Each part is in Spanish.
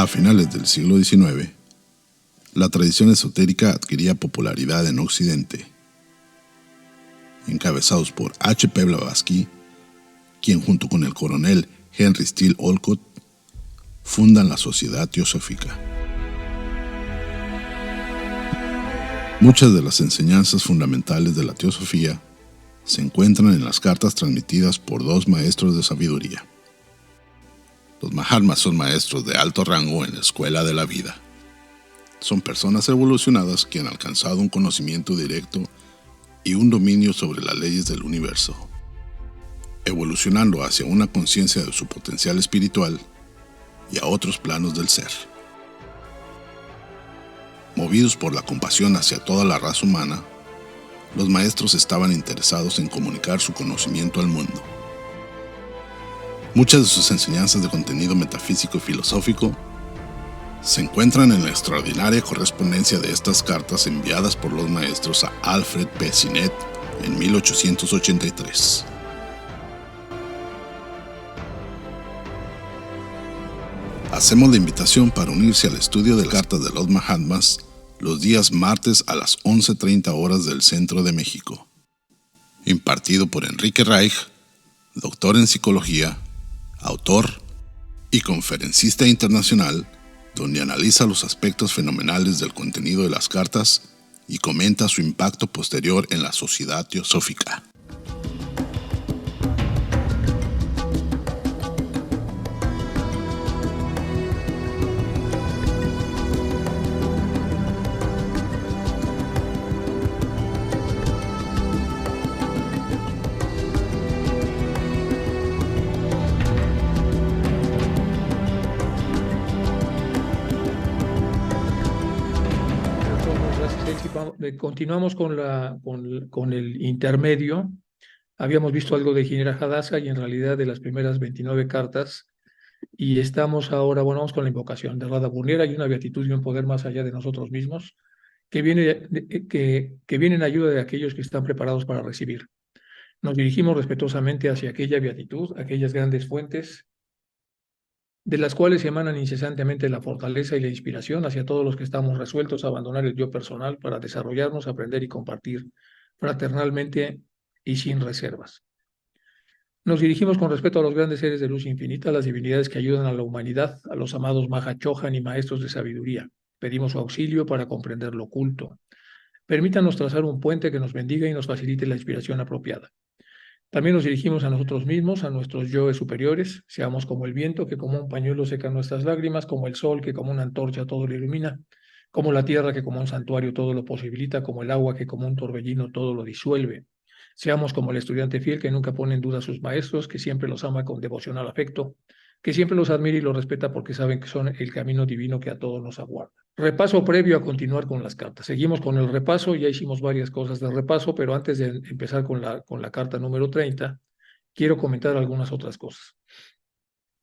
A finales del siglo XIX, la tradición esotérica adquiría popularidad en Occidente. Encabezados por H. P. Blavatsky, quien junto con el coronel Henry Steele Olcott fundan la Sociedad Teosófica. Muchas de las enseñanzas fundamentales de la teosofía se encuentran en las cartas transmitidas por dos maestros de sabiduría. Los Mahatmas son maestros de alto rango en la escuela de la vida. Son personas evolucionadas que han alcanzado un conocimiento directo y un dominio sobre las leyes del universo, evolucionando hacia una conciencia de su potencial espiritual y a otros planos del ser. Movidos por la compasión hacia toda la raza humana, los maestros estaban interesados en comunicar su conocimiento al mundo. Muchas de sus enseñanzas de contenido metafísico y filosófico se encuentran en la extraordinaria correspondencia de estas cartas enviadas por los maestros a Alfred P. Sinnett en 1883. Hacemos la invitación para unirse al estudio de las cartas de los Mahatmas los días martes a las 11:30 horas del centro de México. Impartido por Enrique Reich, doctor en psicología, autor y conferencista internacional, donde analiza los aspectos fenomenales del contenido de las cartas y comenta su impacto posterior en la sociedad teosófica. Continuamos con el intermedio. Habíamos visto algo de Jinera Hadassah y en realidad de las primeras 29 cartas. Y estamos ahora, bueno, vamos con la invocación de Radha Burnera y una beatitud y un poder más allá de nosotros mismos, que viene en ayuda de aquellos que están preparados para recibir. Nos dirigimos respetuosamente hacia aquella beatitud, aquellas grandes fuentes de las cuales emanan incesantemente la fortaleza y la inspiración hacia todos los que estamos resueltos a abandonar el yo personal para desarrollarnos, aprender y compartir fraternalmente y sin reservas. Nos dirigimos con respeto a los grandes seres de luz infinita, a las divinidades que ayudan a la humanidad, a los amados Maha Chohan y maestros de sabiduría. Pedimos su auxilio para comprender lo oculto. Permítanos trazar un puente que nos bendiga y nos facilite la inspiración apropiada. También nos dirigimos a nosotros mismos, a nuestros yoes superiores, seamos como el viento que como un pañuelo seca nuestras lágrimas, como el sol que como una antorcha todo lo ilumina, como la tierra que como un santuario todo lo posibilita, como el agua que como un torbellino todo lo disuelve. Seamos como el estudiante fiel que nunca pone en duda a sus maestros, que siempre los ama con devocional afecto, que siempre los admira y los respeta porque saben que son el camino divino que a todos nos aguarda. Repaso previo a continuar con las cartas. Seguimos con el repaso, ya hicimos varias cosas de repaso, pero antes de empezar con la carta número 30, quiero comentar algunas otras cosas.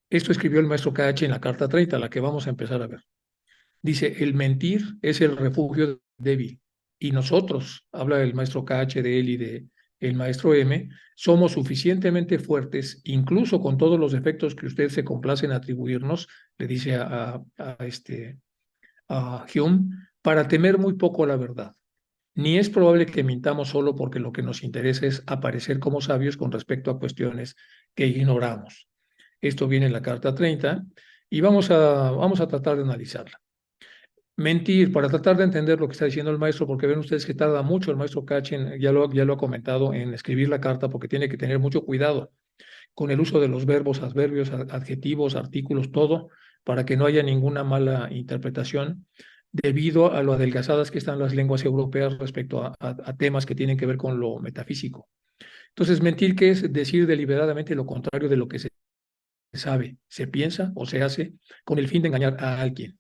Esto escribió el maestro KH en la carta 30, la que vamos a empezar a ver. Dice, el mentir es el refugio débil, y nosotros, habla el maestro KH de él y de el maestro M, somos suficientemente fuertes, incluso con todos los defectos que usted se complace en atribuirnos, le dice a Hume, para temer muy poco la verdad. Ni es probable que mintamos solo porque lo que nos interesa es aparecer como sabios con respecto a cuestiones que ignoramos. Esto viene en la carta 30 y vamos a tratar de analizarla. Mentir, para tratar de entender lo que está diciendo el maestro, porque ven ustedes que tarda mucho el maestro Kachin, ya lo ha comentado, en escribir la carta, porque tiene que tener mucho cuidado con el uso de los verbos, adverbios, adjetivos, artículos, todo, para que no haya ninguna mala interpretación, debido a lo adelgazadas que están las lenguas europeas respecto a temas que tienen que ver con lo metafísico. Entonces, mentir, ¿qué es? Decir deliberadamente lo contrario de lo que se sabe, se piensa o se hace con el fin de engañar a alguien.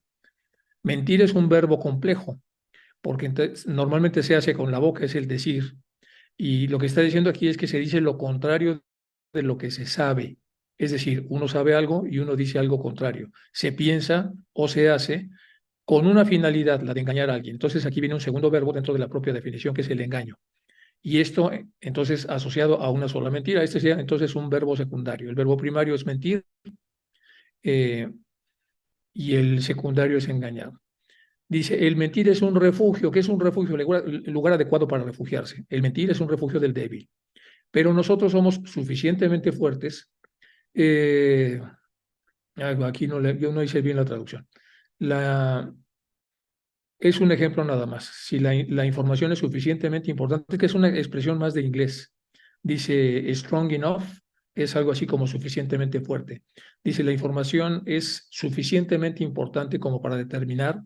Mentir es un verbo complejo, porque normalmente se hace con la boca, es el decir. Y lo que está diciendo aquí es que se dice lo contrario de lo que se sabe. Es decir, uno sabe algo y uno dice algo contrario. Se piensa o se hace con una finalidad, la de engañar a alguien. Entonces aquí viene un segundo verbo dentro de la propia definición, que es el engaño. Y esto, entonces, asociado a una sola mentira. Este sería entonces un verbo secundario. El verbo primario es mentir. y el secundario es engañar. Dice, el mentir es un refugio. ¿Qué es un refugio? El lugar adecuado para refugiarse. El mentir es un refugio del débil. Pero nosotros somos suficientemente fuertes. eh, Aquí yo no hice bien la traducción. Es un ejemplo nada más. Si la información es suficientemente importante, que es una expresión más de inglés. Dice strong enough, es algo así como suficientemente fuerte. Dice la información es suficientemente importante como para determinar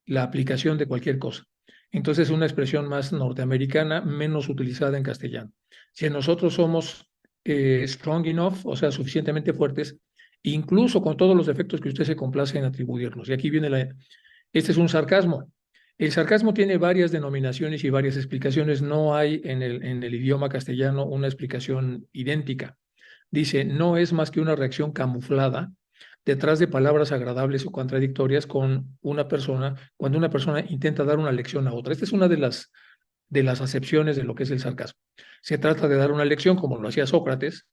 la aplicación de cualquier cosa. Entonces es una expresión más norteamericana, menos utilizada en castellano. Si nosotros somos strong enough, o sea, suficientemente fuertes, incluso con todos los defectos que usted se complace en atribuirnos. Y aquí viene este es un sarcasmo. El sarcasmo tiene varias denominaciones y varias explicaciones. No hay en el idioma castellano una explicación idéntica. Dice, no es más que una reacción camuflada detrás de palabras agradables o contradictorias con una persona, cuando una persona intenta dar una lección a otra. Esta es una de las acepciones de lo que es el sarcasmo. Se trata de dar una lección como lo hacía Sócrates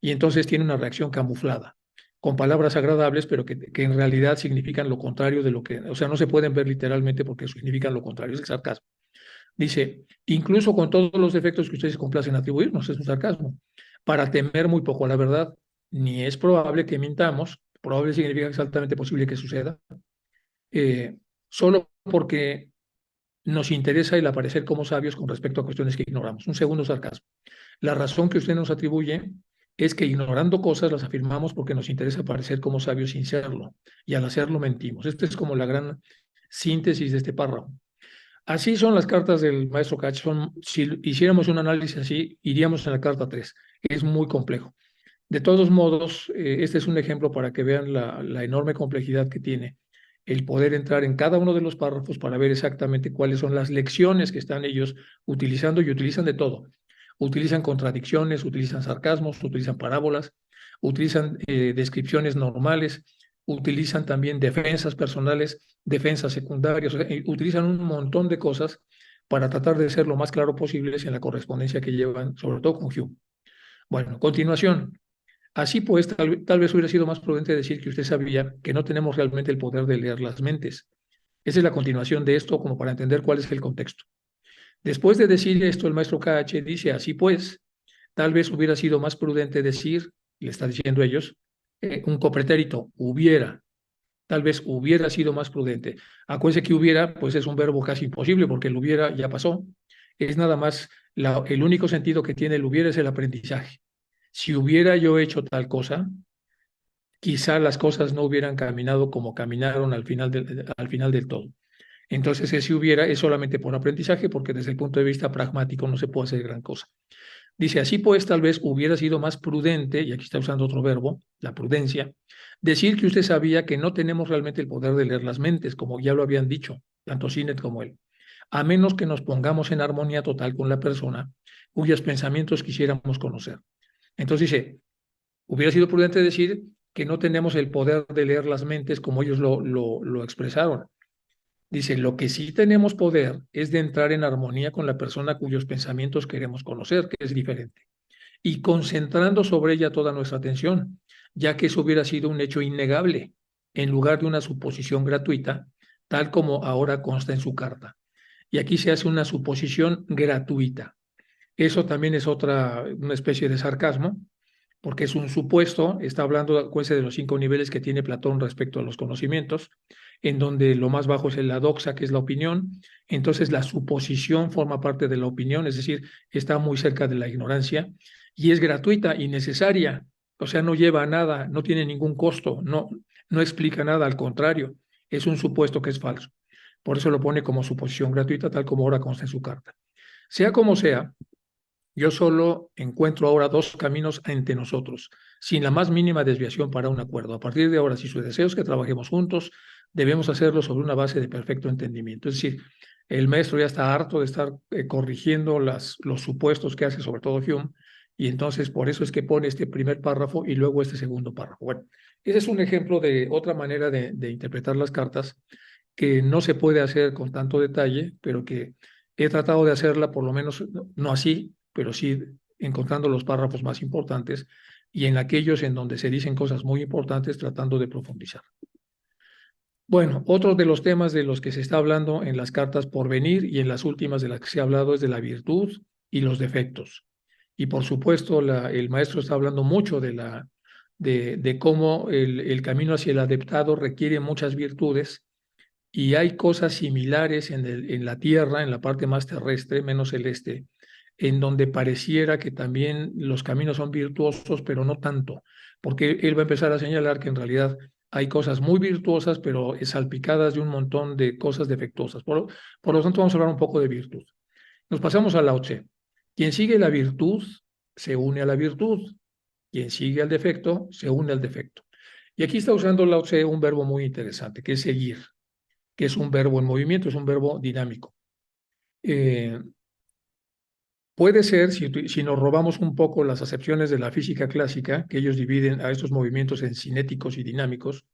y entonces tiene una reacción camuflada con palabras agradables, pero que en realidad significan lo contrario de lo que, o sea, no se pueden ver literalmente porque significan lo contrario, es el sarcasmo. Dice, incluso con todos los defectos que ustedes se complacen atribuirnos, es un sarcasmo, para temer muy poco a la verdad, ni es probable que mintamos, probable significa que es altamente posible que suceda, eh, solo porque nos interesa el aparecer como sabios con respecto a cuestiones que ignoramos. Un segundo sarcasmo. La razón que usted nos atribuye es que ignorando cosas las afirmamos porque nos interesa parecer como sabios sin serlo, y al hacerlo mentimos. Esta es como la gran síntesis de este párrafo. Así son las cartas del maestro Kach. Si hiciéramos un análisis así, iríamos en la carta 3. Es muy complejo. De todos modos, este es un ejemplo para que vean la enorme complejidad que tiene el poder entrar en cada uno de los párrafos para ver exactamente cuáles son las lecciones que están ellos utilizando, y utilizan de todo. Utilizan contradicciones, utilizan sarcasmos, utilizan parábolas, utilizan descripciones normales, utilizan también defensas personales, defensas secundarias, o sea, utilizan un montón de cosas para tratar de ser lo más claro posible en la correspondencia que llevan, sobre todo con Hume. Bueno, continuación. Así pues, tal vez hubiera sido más prudente decir que usted sabía que no tenemos realmente el poder de leer las mentes. Esa es la continuación de esto, como para entender cuál es el contexto. Después de decir esto, el maestro KH dice, así pues, tal vez hubiera sido más prudente decir, le está diciendo ellos, un copretérito, hubiera, tal vez hubiera sido más prudente. Acuérdense que hubiera, pues es un verbo casi imposible, porque el hubiera ya pasó. Es nada más, el único sentido que tiene el hubiera es el aprendizaje. Si hubiera yo hecho tal cosa, quizá las cosas no hubieran caminado como caminaron al final del todo. Entonces, ese hubiera es solamente por aprendizaje, porque desde el punto de vista pragmático no se puede hacer gran cosa. Dice, así pues, tal vez hubiera sido más prudente, y aquí está usando otro verbo, la prudencia, decir que usted sabía que no tenemos realmente el poder de leer las mentes, como ya lo habían dicho, tanto Sinet como él, a menos que nos pongamos en armonía total con la persona cuyos pensamientos quisiéramos conocer. Entonces dice, hubiera sido prudente decir que no tenemos el poder de leer las mentes como ellos lo expresaron. Dice, lo que sí tenemos poder es de entrar en armonía con la persona cuyos pensamientos queremos conocer, que es diferente, y concentrando sobre ella toda nuestra atención, ya que eso hubiera sido un hecho innegable, en lugar de una suposición gratuita, tal como ahora consta en su carta. Y aquí se hace una suposición gratuita. Eso también es una especie de sarcasmo, porque es un supuesto, está hablando, acuérdense, de los 5 niveles que tiene Platón respecto a los conocimientos, en donde lo más bajo es la doxa, que es la opinión. Entonces la suposición forma parte de la opinión, es decir, está muy cerca de la ignorancia, y es gratuita y necesaria, o sea, no lleva a nada, no tiene ningún costo, no explica nada, al contrario, es un supuesto que es falso. Por eso lo pone como suposición gratuita, tal como ahora consta en su carta. Sea como sea, yo solo encuentro ahora dos caminos ante nosotros, sin la más mínima desviación para un acuerdo. A partir de ahora, si su deseo es que trabajemos juntos, debemos hacerlo sobre una base de perfecto entendimiento. Es decir, el maestro ya está harto de estar corrigiendo los supuestos que hace, sobre todo Hume, y entonces por eso es que pone este primer párrafo y luego este segundo párrafo. Bueno, ese es un ejemplo de otra manera de interpretar las cartas que no se puede hacer con tanto detalle, pero que he tratado de hacerla, por lo menos no así, pero sí encontrando los párrafos más importantes y en aquellos en donde se dicen cosas muy importantes tratando de profundizar. Bueno, otro de los temas de los que se está hablando en las cartas por venir y en las últimas de las que se ha hablado es de la virtud y los defectos. Y por supuesto, el maestro está hablando mucho de cómo el camino hacia el adeptado requiere muchas virtudes y hay cosas similares en la tierra, en la parte más terrestre, menos celeste, en donde pareciera que también los caminos son virtuosos, pero no tanto, porque él va a empezar a señalar que en realidad hay cosas muy virtuosas, pero salpicadas de un montón de cosas defectuosas. Por lo tanto, vamos a hablar un poco de virtud. Nos pasamos a Lao Tse. Quien sigue la virtud se une a la virtud. Quien sigue al defecto se une al defecto. Y aquí está usando Lao Tse un verbo muy interesante, que es seguir, que es un verbo en movimiento, es un verbo dinámico. Puede ser, si nos robamos un poco las acepciones de la física clásica, que ellos dividen a estos movimientos en cinéticos y dinámicos,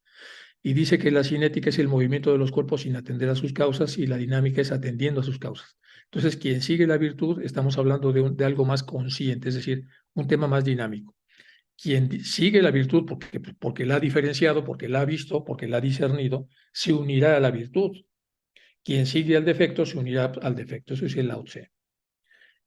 y dice que la cinética es el movimiento de los cuerpos sin atender a sus causas y la dinámica es atendiendo a sus causas. Entonces, quien sigue la virtud, estamos hablando de algo más consciente, es decir, un tema más dinámico. Quien sigue la virtud porque la ha diferenciado, porque la ha visto, porque la ha discernido, se unirá a la virtud. Quien sigue al defecto se unirá al defecto. Eso es el Lao Tse.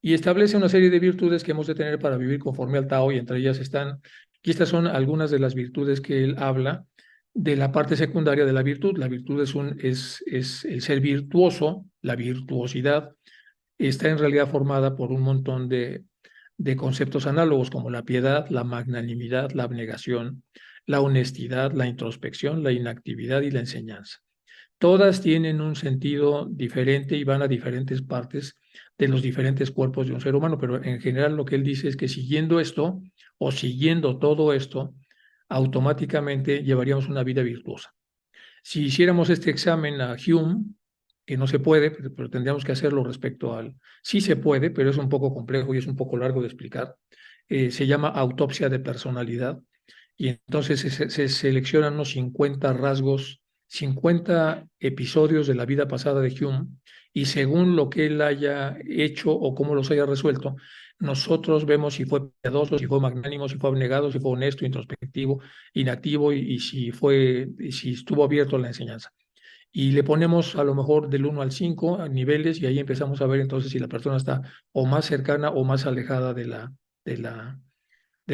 Y establece una serie de virtudes que hemos de tener para vivir conforme al Tao, y entre ellas están, y estas son algunas de las virtudes que él habla de la parte secundaria de la virtud. La virtud es el ser virtuoso, la virtuosidad está en realidad formada por un montón de conceptos análogos como la piedad, la magnanimidad, la abnegación, la honestidad, la introspección, la inactividad y la enseñanza. Todas tienen un sentido diferente y van a diferentes partes de los diferentes cuerpos de un ser humano, pero en general lo que él dice es que siguiendo esto o siguiendo todo esto, automáticamente llevaríamos una vida virtuosa. Si hiciéramos este examen a Hume, que no se puede, pero tendríamos que hacerlo respecto al... Sí se puede, pero es un poco complejo y es un poco largo de explicar. Se llama autopsia de personalidad y entonces se seleccionan unos 50 rasgos, 50 episodios de la vida pasada de Hume y según lo que él haya hecho o cómo los haya resuelto, nosotros vemos si fue piadoso, si fue magnánimo, si fue abnegado, si fue honesto, introspectivo, inactivo y si estuvo abierto a la enseñanza. Y le ponemos a lo mejor del 1 al 5 a niveles y ahí empezamos a ver entonces si la persona está o más cercana o más alejada de la, de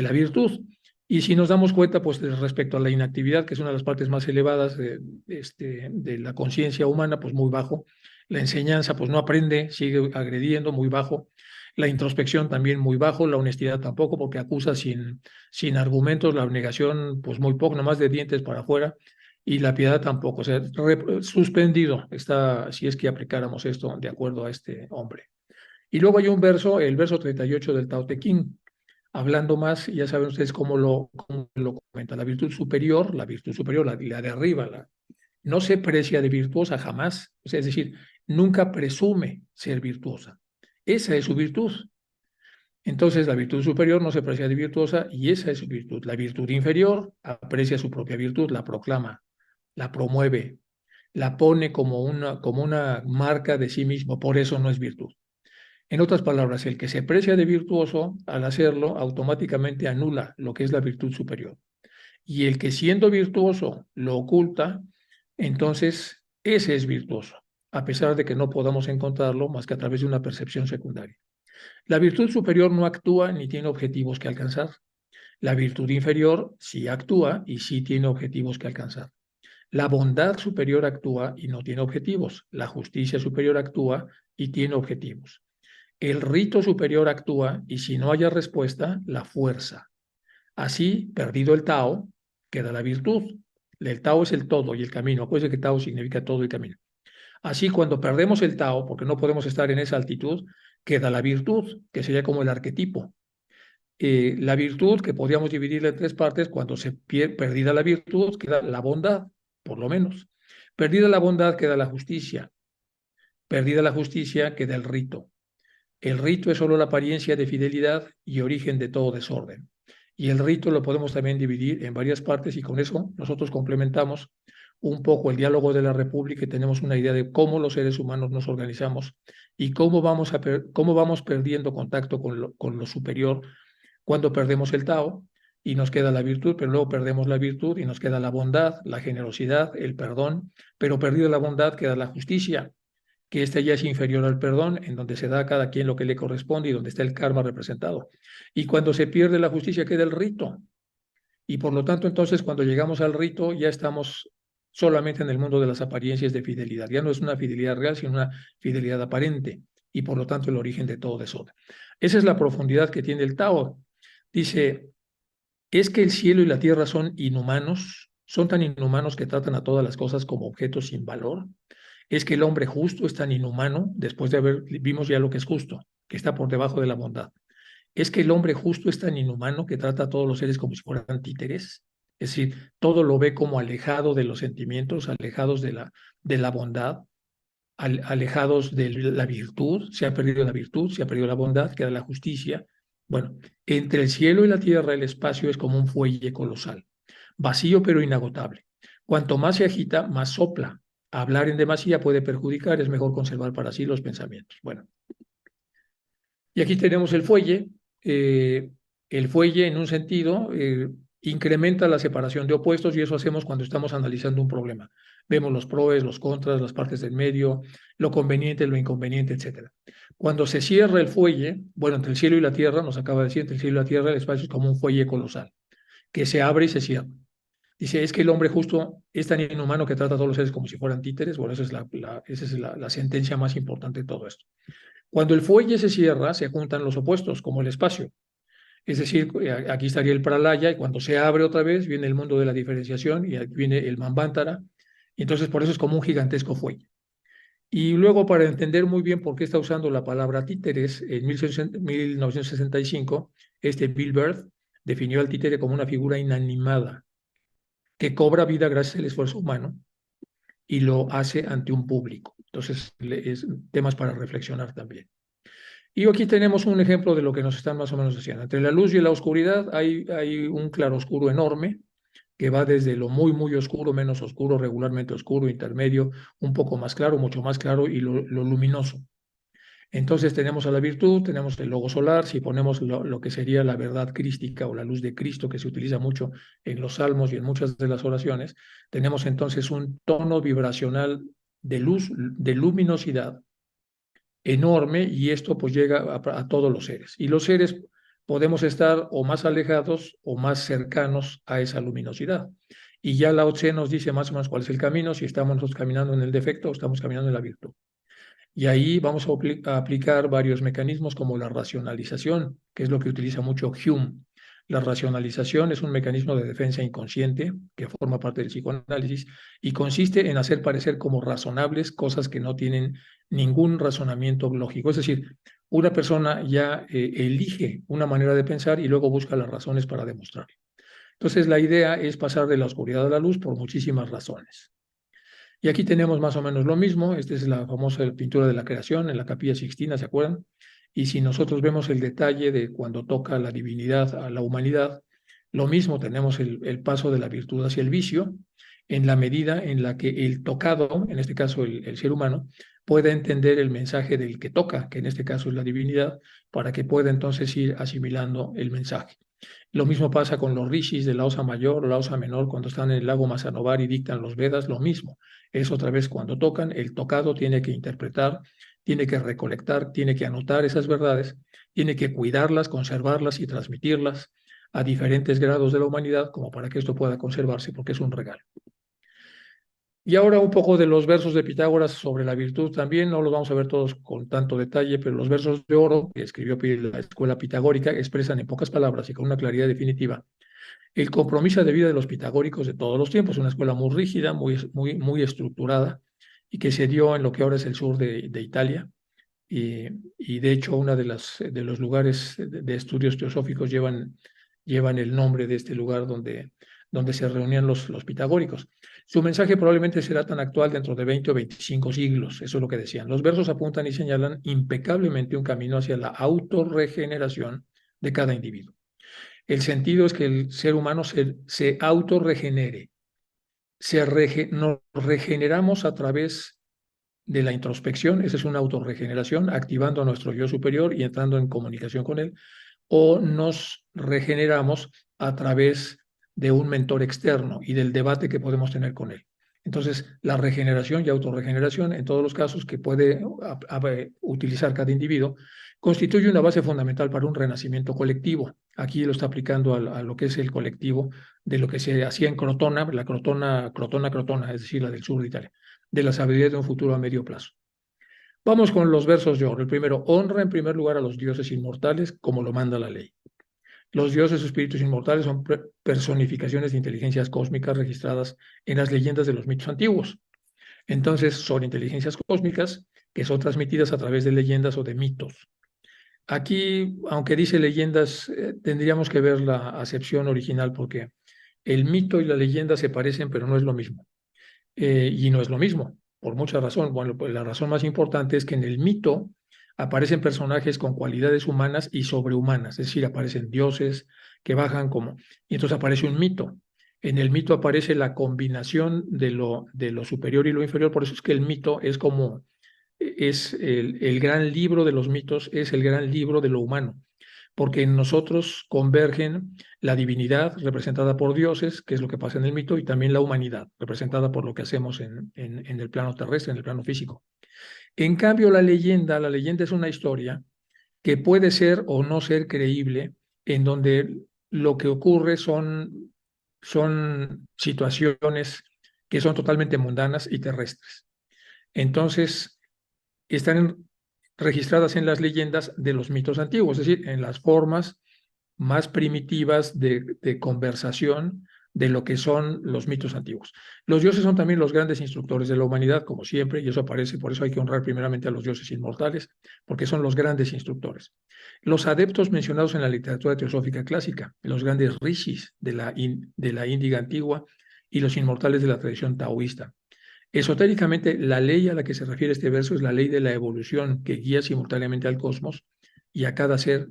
la virtud. Y si nos damos cuenta, pues respecto a la inactividad, que es una de las partes más elevadas de la conciencia humana, pues muy bajo. La enseñanza, pues no aprende, sigue agrediendo, muy bajo. La introspección también muy bajo, la honestidad tampoco, porque acusa sin argumentos, la abnegación, pues muy poco, nomás de dientes para afuera, y la piedad tampoco. O sea, suspendido está, si es que aplicáramos esto de acuerdo a este hombre. Y luego hay un verso, el verso 38 del Tao Te Ching, hablando más, ya saben ustedes cómo lo comenta, la virtud superior, la de arriba, no se precia de virtuosa jamás, o sea, es decir, nunca presume ser virtuosa. Esa es su virtud. Entonces, la virtud superior no se precia de virtuosa y esa es su virtud. La virtud inferior aprecia su propia virtud, la proclama, la promueve, la pone como una marca de sí mismo, por eso no es virtud. En otras palabras, el que se precia de virtuoso, al hacerlo, automáticamente anula lo que es la virtud superior. Y el que siendo virtuoso lo oculta, entonces ese es virtuoso, a pesar de que no podamos encontrarlo más que a través de una percepción secundaria. La virtud superior no actúa ni tiene objetivos que alcanzar. La virtud inferior sí actúa y sí tiene objetivos que alcanzar. La bondad superior actúa y no tiene objetivos. La justicia superior actúa y tiene objetivos. El rito superior actúa y si no haya respuesta, la fuerza. Así, perdido el Tao, queda la virtud. El Tao es el todo y el camino. Acuérdense que Tao significa todo y camino. Así, cuando perdemos el Tao, porque no podemos estar en esa altitud, queda la virtud, que sería como el arquetipo. La virtud, que podríamos dividirla en tres partes, cuando se perdida la virtud, queda la bondad, por lo menos. Perdida la bondad, queda la justicia. Perdida la justicia, queda el rito. El rito es solo la apariencia de fidelidad y origen de todo desorden. Y el rito lo podemos también dividir en varias partes y con eso nosotros complementamos un poco el diálogo de la República y tenemos una idea de cómo los seres humanos nos organizamos y cómo vamos perdiendo contacto con lo superior cuando perdemos el Tao y nos queda la virtud, pero luego perdemos la virtud y nos queda la bondad, la generosidad, el perdón, pero perdida la bondad queda la justicia, que esta ya es inferior al perdón, en donde se da a cada quien lo que le corresponde y donde está el karma representado. Y cuando se pierde la justicia queda el rito. Y por lo tanto, entonces, cuando llegamos al rito, ya estamos solamente en el mundo de las apariencias de fidelidad. Ya no es una fidelidad real, sino una fidelidad aparente. Y por lo tanto, el origen de todo desorden. Esa es la profundidad que tiene el Tao. Dice, es que el cielo y la tierra son inhumanos, son tan inhumanos que tratan a todas las cosas como objetos sin valor. Es que el hombre justo es tan inhumano, después de vimos ya lo que es justo, que está por debajo de la bondad. Es que el hombre justo es tan inhumano que trata a todos los seres como si fueran títeres. Es decir, todo lo ve como alejado de los sentimientos, alejados de la bondad, alejados de la virtud. Se ha perdido la virtud, se ha perdido la bondad, queda la justicia. Bueno, entre el cielo y la tierra el espacio es como un fuelle colosal, vacío pero inagotable. Cuanto más se agita, más sopla. Hablar en demasía puede perjudicar, es mejor conservar para sí los pensamientos. Bueno, y aquí tenemos el fuelle. El fuelle, en un sentido, incrementa la separación de opuestos y eso hacemos cuando estamos analizando un problema. Vemos los pros, los contras, las partes del medio, lo conveniente, lo inconveniente, etc. Cuando se cierra el fuelle, bueno, entre el cielo y la tierra, nos acaba de decir, entre el cielo y la tierra, el espacio es como un fuelle colosal, que se abre y se cierra. Dice, es que el hombre justo es tan inhumano que trata a todos los seres como si fueran títeres. Bueno, esa es la sentencia más importante de todo esto. Cuando el fuelle se cierra, se juntan los opuestos, como el espacio. Es decir, aquí estaría el pralaya, y cuando se abre otra vez, viene el mundo de la diferenciación, y aquí viene el manvantara, y entonces por eso es como un gigantesco fuelle. Y luego, para entender muy bien por qué está usando la palabra títeres, en 1965, Bill Bird definió al títere como una figura inanimada, que cobra vida gracias al esfuerzo humano, y lo hace ante un público. Entonces, es temas para reflexionar también. Y aquí tenemos un ejemplo de lo que nos están más o menos diciendo. Entre la luz y la oscuridad hay un claroscuro enorme que va desde lo muy, muy oscuro, menos oscuro, regularmente oscuro, intermedio, un poco más claro, mucho más claro y lo luminoso. Entonces tenemos a la virtud, tenemos el logo solar, si ponemos lo que sería la verdad crística o la luz de Cristo, que se utiliza mucho en los salmos y en muchas de las oraciones, tenemos entonces un tono vibracional de luz, de luminosidad enorme, y esto pues llega a todos los seres. Y los seres podemos estar o más alejados o más cercanos a esa luminosidad. Y ya Lao Tse nos dice más o menos cuál es el camino, si estamos nosotros caminando en el defecto o estamos caminando en la virtud. Y ahí vamos a aplicar varios mecanismos como la racionalización, que es lo que utiliza mucho Hume. La racionalización es un mecanismo de defensa inconsciente que forma parte del psicoanálisis y consiste en hacer parecer como razonables cosas que no tienen ningún razonamiento lógico. Es decir, una persona ya elige una manera de pensar y luego busca las razones para demostrarlo. Entonces, la idea es pasar de la oscuridad a la luz por muchísimas razones. Y aquí tenemos más o menos lo mismo. Esta es la famosa pintura de la creación en la Capilla Sixtina, ¿se acuerdan? Y si nosotros vemos el detalle de cuando toca la divinidad a la humanidad, lo mismo, tenemos el paso de la virtud hacia el vicio, en la medida en la que el tocado, en este caso el ser humano, pueda entender el mensaje del que toca, que en este caso es la divinidad, para que pueda entonces ir asimilando el mensaje. Lo mismo pasa con los rishis de la Osa Mayor o la Osa Menor cuando están en el lago Masanovar y dictan los Vedas, lo mismo. Es otra vez cuando tocan, el tocado tiene que interpretar, tiene que recolectar, tiene que anotar esas verdades, tiene que cuidarlas, conservarlas y transmitirlas a diferentes grados de la humanidad como para que esto pueda conservarse, porque es un regalo. Y ahora un poco de los versos de Pitágoras sobre la virtud también, no los vamos a ver todos con tanto detalle, pero los versos de oro que escribió la escuela pitagórica expresan en pocas palabras y con una claridad definitiva el compromiso de vida de los pitagóricos de todos los tiempos, una escuela muy rígida, muy estructurada y que se dio en lo que ahora es el sur de Italia. Y de hecho, uno de los lugares de estudios teosóficos llevan el nombre de este lugar donde se reunían los pitagóricos. Su mensaje probablemente será tan actual dentro de 20 o 25 siglos, eso es lo que decían. Los versos apuntan y señalan impecablemente un camino hacia la autorregeneración de cada individuo. El sentido es que el ser humano se autorregenere. Nos regeneramos a través de la introspección, esa es una autorregeneración, activando a nuestro yo superior y entrando en comunicación con él, o nos regeneramos a través de un mentor externo y del debate que podemos tener con él. Entonces, la regeneración y autorregeneración, en todos los casos que puede utilizar cada individuo, constituye una base fundamental para un renacimiento colectivo. Aquí lo está aplicando a lo que es el colectivo de lo que se hacía en Crotona, la Crotona, es decir, la del sur de Italia, de la sabiduría de un futuro a medio plazo. Vamos con los versos de oro. El primero, honra en primer lugar a los dioses inmortales como lo manda la ley. Los dioses o espíritus inmortales son personificaciones de inteligencias cósmicas registradas en las leyendas de los mitos antiguos. Entonces, son inteligencias cósmicas que son transmitidas a través de leyendas o de mitos. Aquí, aunque dice leyendas, tendríamos que ver la acepción original porque el mito y la leyenda se parecen, pero no es lo mismo. Y no es lo mismo, por muchas razones. Bueno, pues la razón más importante es que en el mito aparecen personajes con cualidades humanas y sobrehumanas, es decir, aparecen dioses que bajan como... Y entonces aparece un mito. En el mito aparece la combinación de lo superior y lo inferior, por eso es que el mito es como... Es el gran libro de los mitos, es el gran libro de lo humano, porque en nosotros convergen la divinidad representada por dioses, que es lo que pasa en el mito, y también la humanidad, representada por lo que hacemos en el plano terrestre, en el plano físico. En cambio, la leyenda es una historia que puede ser o no ser creíble, en donde lo que ocurre son situaciones que son totalmente mundanas y terrestres. Entonces, están registradas en las leyendas de los mitos antiguos, es decir, en las formas más primitivas de conversación de lo que son los mitos antiguos. Los dioses son también los grandes instructores de la humanidad, como siempre, y eso aparece, por eso hay que honrar primeramente a los dioses inmortales, porque son los grandes instructores. Los adeptos mencionados en la literatura teosófica clásica, los grandes rishis de la Índiga antigua y los inmortales de la tradición taoísta. Esotéricamente, la ley a la que se refiere este verso es la ley de la evolución que guía simultáneamente al cosmos y a cada ser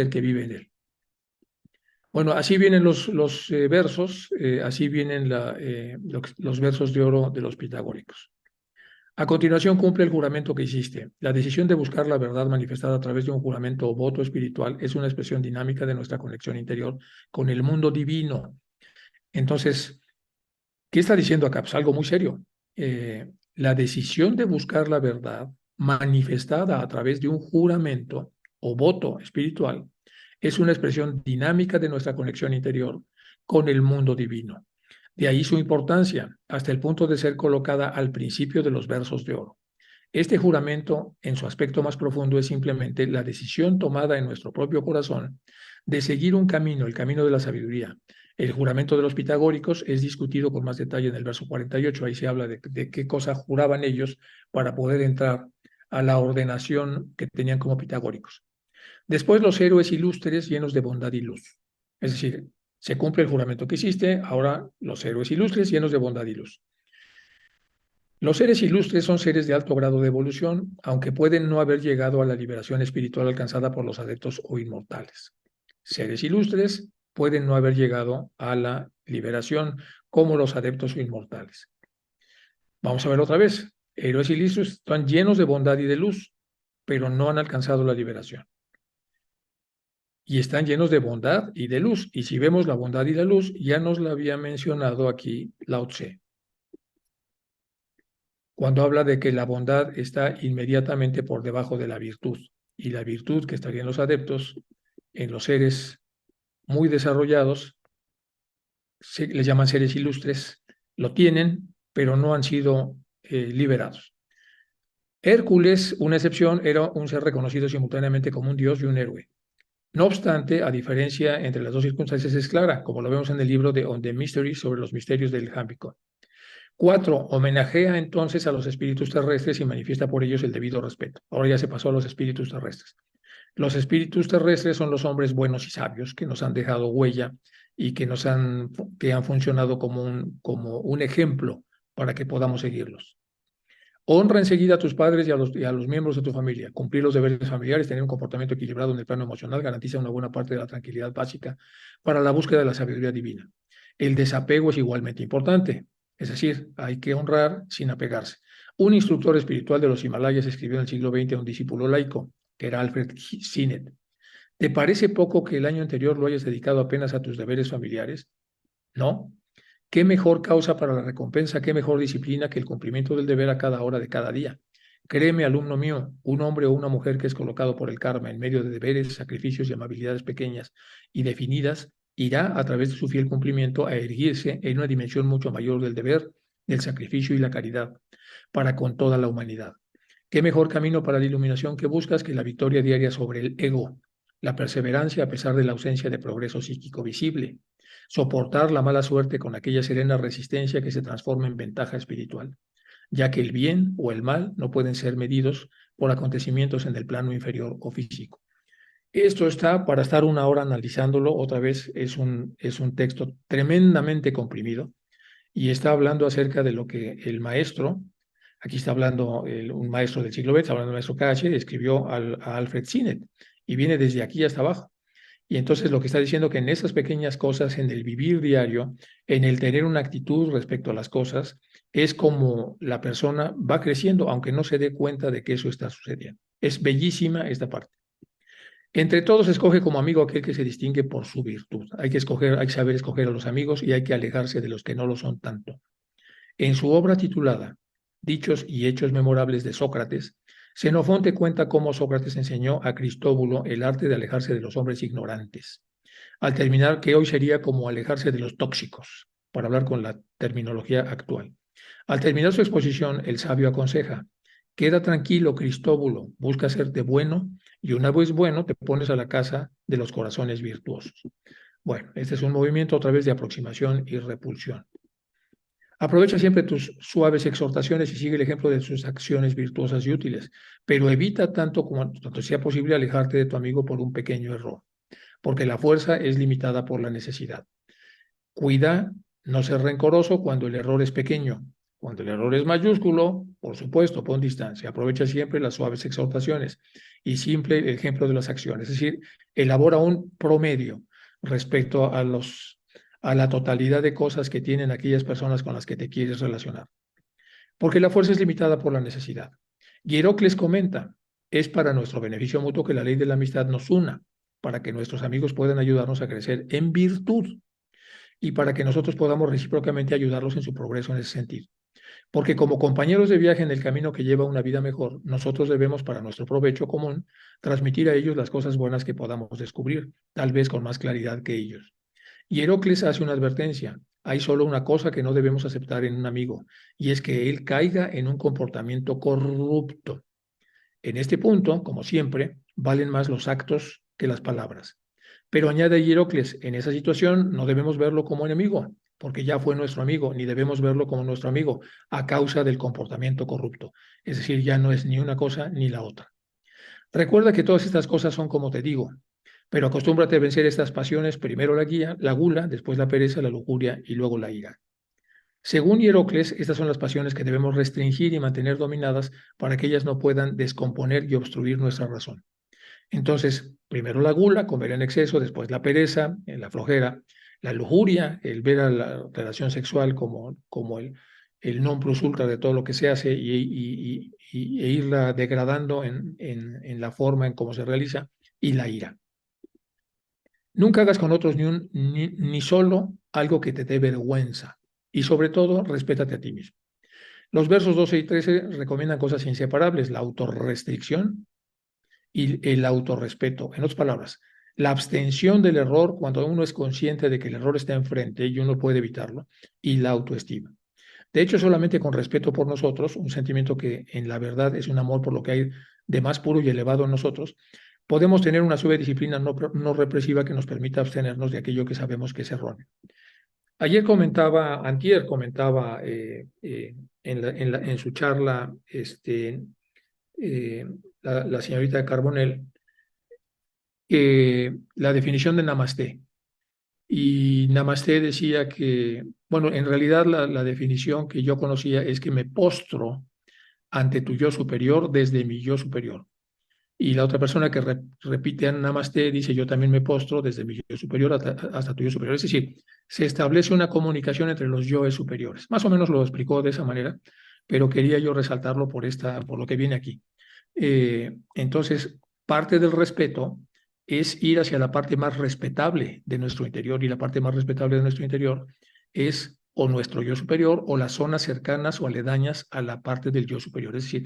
que vive en él. Bueno, así vienen los versos, así vienen los versos de oro de los pitagóricos. A continuación cumple el juramento que hiciste. La decisión de buscar la verdad manifestada a través de un juramento o voto espiritual es una expresión dinámica de nuestra conexión interior con el mundo divino. Entonces, ¿qué está diciendo acá? Pues algo muy serio. La decisión de buscar la verdad manifestada a través de un juramento o voto espiritual es una expresión dinámica de nuestra conexión interior con el mundo divino. De ahí su importancia, hasta el punto de ser colocada al principio de los versos de oro. Este juramento, en su aspecto más profundo, es simplemente la decisión tomada en nuestro propio corazón de seguir un camino, el camino de la sabiduría. El juramento de los pitagóricos es discutido con más detalle en el verso 48. Ahí se habla de qué cosa juraban ellos para poder entrar a la ordenación que tenían como pitagóricos. Después los héroes ilustres llenos de bondad y luz. Es decir, se cumple el juramento que hiciste, ahora los héroes ilustres llenos de bondad y luz. Los seres ilustres son seres de alto grado de evolución, aunque pueden no haber llegado a la liberación espiritual alcanzada por los adeptos o inmortales. Seres ilustres pueden no haber llegado a la liberación como los adeptos o inmortales. Vamos a ver otra vez. Héroes ilustres están llenos de bondad y de luz, pero no han alcanzado la liberación. Y están llenos de bondad y de luz. Y si vemos la bondad y la luz, ya nos la había mencionado aquí Lao Tse, cuando habla de que la bondad está inmediatamente por debajo de la virtud. Y la virtud que estaría en los adeptos, en los seres muy desarrollados, les llaman seres ilustres, lo tienen, pero no han sido liberados. Hércules, una excepción, era un ser reconocido simultáneamente como un dios y un héroe. No obstante, a diferencia entre las dos circunstancias es clara, como lo vemos en el libro de On the Mystery sobre los misterios del Jámbico. 4. Homenajea entonces a los espíritus terrestres y manifiesta por ellos el debido respeto. Ahora ya se pasó a los espíritus terrestres. Los espíritus terrestres son los hombres buenos y sabios que nos han dejado huella y que han funcionado como un ejemplo para que podamos seguirlos. Honra enseguida a tus padres y a los miembros de tu familia. Cumplir los deberes familiares, tener un comportamiento equilibrado en el plano emocional garantiza una buena parte de la tranquilidad básica para la búsqueda de la sabiduría divina. El desapego es igualmente importante. Es decir, hay que honrar sin apegarse. Un instructor espiritual de los Himalayas escribió en el siglo XX a un discípulo laico, que era Alfred Sinnett. ¿Te parece poco que el año anterior lo hayas dedicado apenas a tus deberes familiares? No. ¿Qué mejor causa para la recompensa, qué mejor disciplina que el cumplimiento del deber a cada hora de cada día? Créeme, alumno mío, un hombre o una mujer que es colocado por el karma en medio de deberes, sacrificios y amabilidades pequeñas y definidas, irá a través de su fiel cumplimiento a erguirse en una dimensión mucho mayor del deber, del sacrificio y la caridad para con toda la humanidad. ¿Qué mejor camino para la iluminación que buscas que la victoria diaria sobre el ego, la perseverancia a pesar de la ausencia de progreso psíquico visible, soportar la mala suerte con aquella serena resistencia que se transforma en ventaja espiritual, ya que el bien o el mal no pueden ser medidos por acontecimientos en el plano inferior o físico? Esto está para estar una hora analizándolo. Otra vez es un texto tremendamente comprimido y está hablando acerca de lo que el maestro, aquí está hablando un maestro del siglo XX, está hablando del maestro Cache, escribió a Alfred Sinet y viene desde aquí hasta abajo. Y entonces lo que está diciendo que en esas pequeñas cosas, en el vivir diario, en el tener una actitud respecto a las cosas, es como la persona va creciendo, aunque no se dé cuenta de que eso está sucediendo. Es bellísima esta parte. Entre todos escoge como amigo aquel que se distingue por su virtud. Hay que escoger, hay que saber escoger a los amigos y hay que alejarse de los que no lo son tanto. En su obra titulada Dichos y Hechos Memorables de Sócrates, Xenofonte cuenta cómo Sócrates enseñó a Cristóbulo el arte de alejarse de los hombres ignorantes, al terminar que hoy sería como alejarse de los tóxicos, para hablar con la terminología actual. Al terminar su exposición, el sabio aconseja: queda tranquilo, Cristóbulo, busca hacerte bueno y una vez bueno te pones a la casa de los corazones virtuosos. Bueno, este es un movimiento a través de aproximación y repulsión. Aprovecha siempre tus suaves exhortaciones y sigue el ejemplo de sus acciones virtuosas y útiles, pero evita tanto sea posible alejarte de tu amigo por un pequeño error, porque la fuerza es limitada por la necesidad. Cuida no ser rencoroso cuando el error es pequeño. Cuando el error es mayúsculo, por supuesto, pon distancia. Aprovecha siempre las suaves exhortaciones y simple ejemplo de las acciones. Es decir, elabora un promedio respecto a la totalidad de cosas que tienen aquellas personas con las que te quieres relacionar. Porque la fuerza es limitada por la necesidad. Hierocles comenta: es para nuestro beneficio mutuo que la ley de la amistad nos una, para que nuestros amigos puedan ayudarnos a crecer en virtud y para que nosotros podamos recíprocamente ayudarlos en su progreso en ese sentido. Porque como compañeros de viaje en el camino que lleva una vida mejor, nosotros debemos, para nuestro provecho común, transmitir a ellos las cosas buenas que podamos descubrir, tal vez con más claridad que ellos. Y Heracles hace una advertencia: hay solo una cosa que no debemos aceptar en un amigo, y es que él caiga en un comportamiento corrupto. En este punto, como siempre, valen más los actos que las palabras. Pero añade Hierocles: en esa situación no debemos verlo como enemigo, porque ya fue nuestro amigo, ni debemos verlo como nuestro amigo a causa del comportamiento corrupto. Es decir, ya no es ni una cosa ni la otra. Recuerda que todas estas cosas son como te digo, pero acostúmbrate a vencer estas pasiones: primero la gula, después la pereza, la lujuria y luego la ira. Según Hierocles, estas son las pasiones que debemos restringir y mantener dominadas para que ellas no puedan descomponer y obstruir nuestra razón. Entonces, primero la gula, comer en exceso, después la pereza, la flojera, la lujuria, el ver a la relación sexual como el non plus ultra de todo lo que se hace e irla degradando en la forma en cómo se realiza, y la ira. Nunca hagas con otros ni solo algo que te dé vergüenza, y sobre todo, respétate a ti mismo. Los versos 12 y 13 recomiendan cosas inseparables: la autorrestricción y el autorrespeto. En otras palabras, la abstención del error cuando uno es consciente de que el error está enfrente y uno puede evitarlo, y la autoestima. De hecho, solamente con respeto por nosotros, un sentimiento que en la verdad es un amor por lo que hay de más puro y elevado en nosotros, podemos tener una suave disciplina no represiva que nos permita abstenernos de aquello que sabemos que es erróneo. Antier comentaba en su charla la señorita Carbonell la definición de Namaste. Y Namaste decía que, bueno, en realidad la definición que yo conocía es que me postro ante tu yo superior desde mi yo superior. Y la otra persona que repite Namaste dice: yo también me postro desde mi yo superior hasta tu yo superior. Es decir, se establece una comunicación entre los yoes superiores. Más o menos lo explicó de esa manera, pero quería yo resaltarlo por lo que viene aquí. Entonces, parte del respeto es ir hacia la parte más respetable de nuestro interior, y la parte más respetable de nuestro interior es o nuestro yo superior o las zonas cercanas o aledañas a la parte del yo superior, es decir,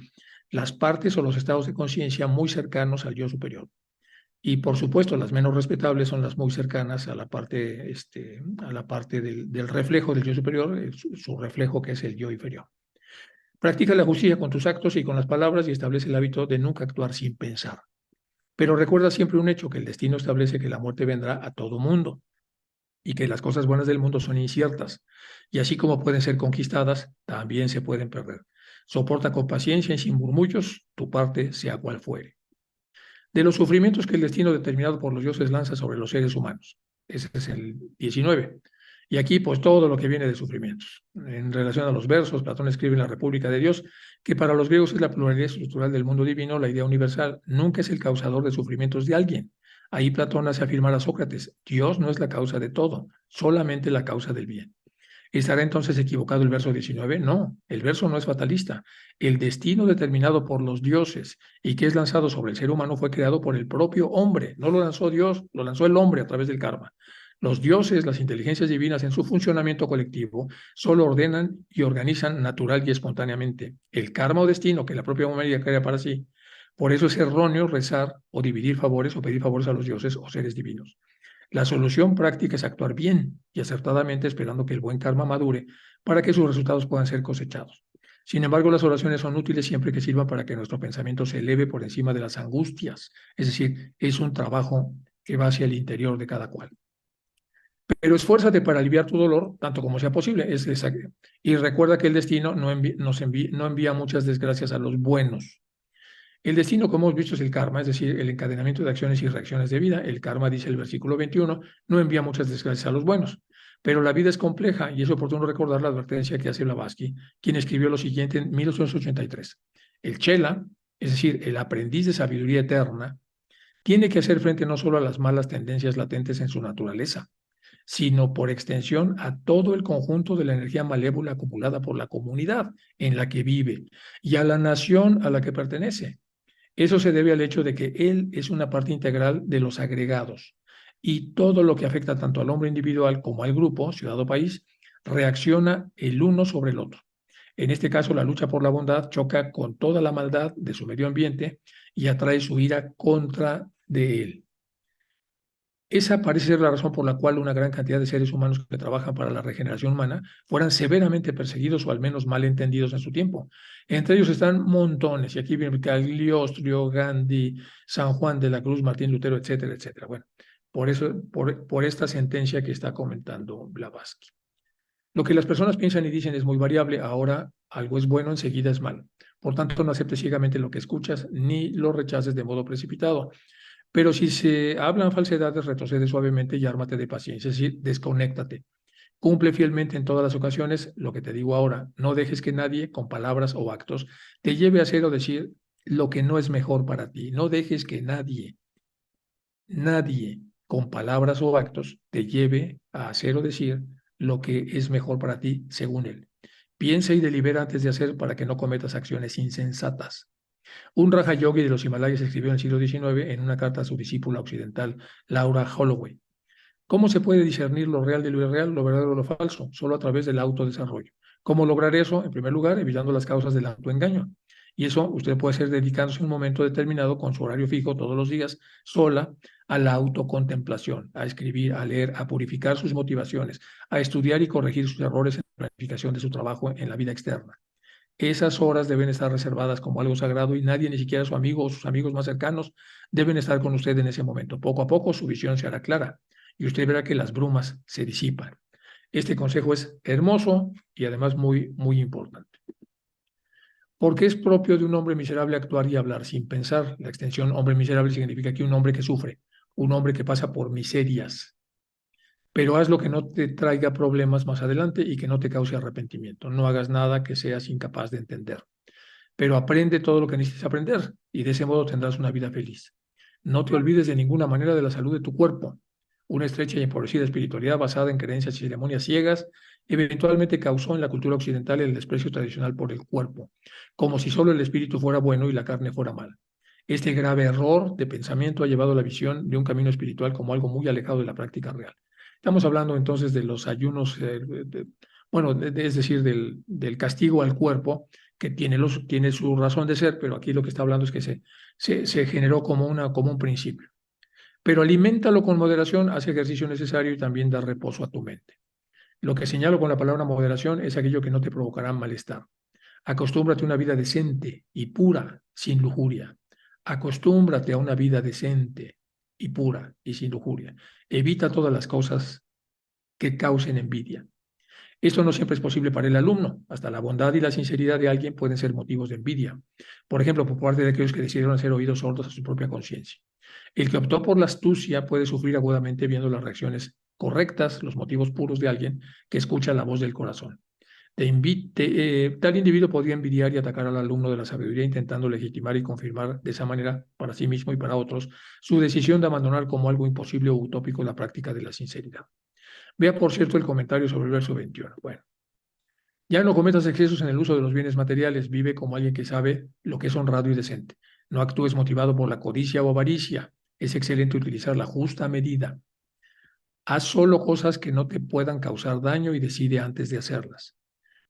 las partes o los estados de conciencia muy cercanos al yo superior. Y por supuesto, las menos respetables son las muy cercanas a la parte del reflejo del yo superior, su reflejo que es el yo inferior. Practica la justicia con tus actos y con las palabras y establece el hábito de nunca actuar sin pensar. Pero recuerda siempre un hecho, que el destino establece que la muerte vendrá a todo mundo y que las cosas buenas del mundo son inciertas. Y así como pueden ser conquistadas, también se pueden perder. Soporta con paciencia y sin murmullos tu parte, sea cual fuere. De los sufrimientos que el destino determinado por los dioses lanza sobre los seres humanos. Ese es el 19. Y aquí, pues, todo lo que viene de sufrimientos. En relación a los versos, Platón escribe en la República de Dios que para los griegos es la pluralidad estructural del mundo divino, la idea universal. Nunca es el causador de sufrimientos de alguien. Ahí Platón hace afirmar a Sócrates: Dios no es la causa de todo, solamente la causa del bien. ¿Estará entonces equivocado el verso 19? No, el verso no es fatalista. El destino determinado por los dioses y que es lanzado sobre el ser humano fue creado por el propio hombre. No lo lanzó Dios, lo lanzó el hombre a través del karma. Los dioses, las inteligencias divinas en su funcionamiento colectivo, solo ordenan y organizan natural y espontáneamente. El karma o destino que la propia humanidad crea para sí. Por eso es erróneo rezar o dividir favores o pedir favores a los dioses o seres divinos. La solución práctica es actuar bien y acertadamente, esperando que el buen karma madure para que sus resultados puedan ser cosechados. Sin embargo, las oraciones son útiles siempre que sirvan para que nuestro pensamiento se eleve por encima de las angustias. Es decir, es un trabajo que va hacia el interior de cada cual. Pero esfuérzate para aliviar tu dolor tanto como sea posible. Y recuerda que el destino no envía muchas desgracias a los buenos. El destino, como hemos visto, es el karma, es decir, el encadenamiento de acciones y reacciones de vida. El karma, dice el versículo 21, no envía muchas desgracias a los buenos. Pero la vida es compleja y es oportuno recordar la advertencia que hace Blavatsky, quien escribió lo siguiente en 1883. El chela, es decir, el aprendiz de sabiduría eterna, tiene que hacer frente no solo a las malas tendencias latentes en su naturaleza, sino por extensión a todo el conjunto de la energía malévola acumulada por la comunidad en la que vive y a la nación a la que pertenece. Eso se debe al hecho de que él es una parte integral de los agregados y todo lo que afecta tanto al hombre individual como al grupo, ciudad o país, reacciona el uno sobre el otro. En este caso, la lucha por la bondad choca con toda la maldad de su medio ambiente y atrae su ira contra de él. Esa parece ser la razón por la cual una gran cantidad de seres humanos que trabajan para la regeneración humana fueran severamente perseguidos o al menos mal entendidos en su tiempo. Entre ellos están montones, y aquí viene Cagliostro, Gandhi, San Juan de la Cruz, Martín Lutero, etcétera, etcétera. Bueno, por esta sentencia que está comentando Blavatsky. Lo que las personas piensan y dicen es muy variable. Ahora algo es bueno, enseguida es malo. Por tanto, no aceptes ciegamente lo que escuchas ni lo rechaces de modo precipitado. Pero si se hablan falsedades, retrocede suavemente y ármate de paciencia, es decir, desconéctate. Cumple fielmente en todas las ocasiones lo que te digo ahora. No dejes que nadie, con palabras o actos, te lleve a hacer o decir lo que no es mejor para ti. No dejes que nadie, con palabras o actos, te lleve a hacer o decir lo que es mejor para ti, según él. Piensa y delibera antes de hacer para que no cometas acciones insensatas. Un Raja Yogi de los Himalayas escribió en el siglo XIX en una carta a su discípula occidental, Laura Holloway: ¿cómo se puede discernir lo real de lo irreal, lo verdadero de lo falso? Solo a través del autodesarrollo. ¿Cómo lograr eso? En primer lugar, evitando las causas del autoengaño. Y eso usted puede hacer dedicándose un momento determinado con su horario fijo todos los días, sola, a la autocontemplación, a escribir, a leer, a purificar sus motivaciones, a estudiar y corregir sus errores en la planificación de su trabajo en la vida externa. Esas horas deben estar reservadas como algo sagrado y nadie, ni siquiera su amigo o sus amigos más cercanos, deben estar con usted en ese momento. Poco a poco su visión se hará clara y usted verá que las brumas se disipan. Este consejo es hermoso y además muy, muy importante. Porque es propio de un hombre miserable actuar y hablar sin pensar. La extensión hombre miserable significa que un hombre que sufre, un hombre que pasa por miserias. Pero haz lo que no te traiga problemas más adelante y que no te cause arrepentimiento. No hagas nada que seas incapaz de entender. Pero aprende todo lo que necesites aprender y de ese modo tendrás una vida feliz. No te olvides de ninguna manera de la salud de tu cuerpo. Una estrecha y empobrecida espiritualidad basada en creencias y ceremonias ciegas eventualmente causó en la cultura occidental el desprecio tradicional por el cuerpo, como si solo el espíritu fuera bueno y la carne fuera mala. Este grave error de pensamiento ha llevado a la visión de un camino espiritual como algo muy alejado de la práctica real. Estamos hablando entonces de los ayunos, es decir, del castigo al cuerpo, que tiene su razón de ser, pero aquí lo que está hablando es que se generó como un principio. Pero aliméntalo con moderación, haz ejercicio necesario y también da reposo a tu mente. Lo que señalo con la palabra moderación es aquello que no te provocará malestar. Acostúmbrate a una vida decente y pura, sin lujuria. Acostúmbrate a una vida decente y pura y sin lujuria. Evita todas las cosas que causen envidia. Esto no siempre es posible para el alumno. Hasta la bondad y la sinceridad de alguien pueden ser motivos de envidia. Por ejemplo, por parte de aquellos que decidieron hacer oídos sordos a su propia conciencia. El que optó por la astucia puede sufrir agudamente viendo las reacciones correctas, los motivos puros de alguien que escucha la voz del corazón. Tal individuo podría envidiar y atacar al alumno de la sabiduría intentando legitimar y confirmar de esa manera para sí mismo y para otros su decisión de abandonar como algo imposible o utópico la práctica de la sinceridad. Vea, por cierto, el comentario sobre el verso 21. Bueno, ya no cometas excesos en el uso de los bienes materiales, vive como alguien que sabe lo que es honrado y decente. No actúes motivado por la codicia o avaricia. Es excelente utilizar la justa medida. Haz solo cosas que no te puedan causar daño y decide antes de hacerlas.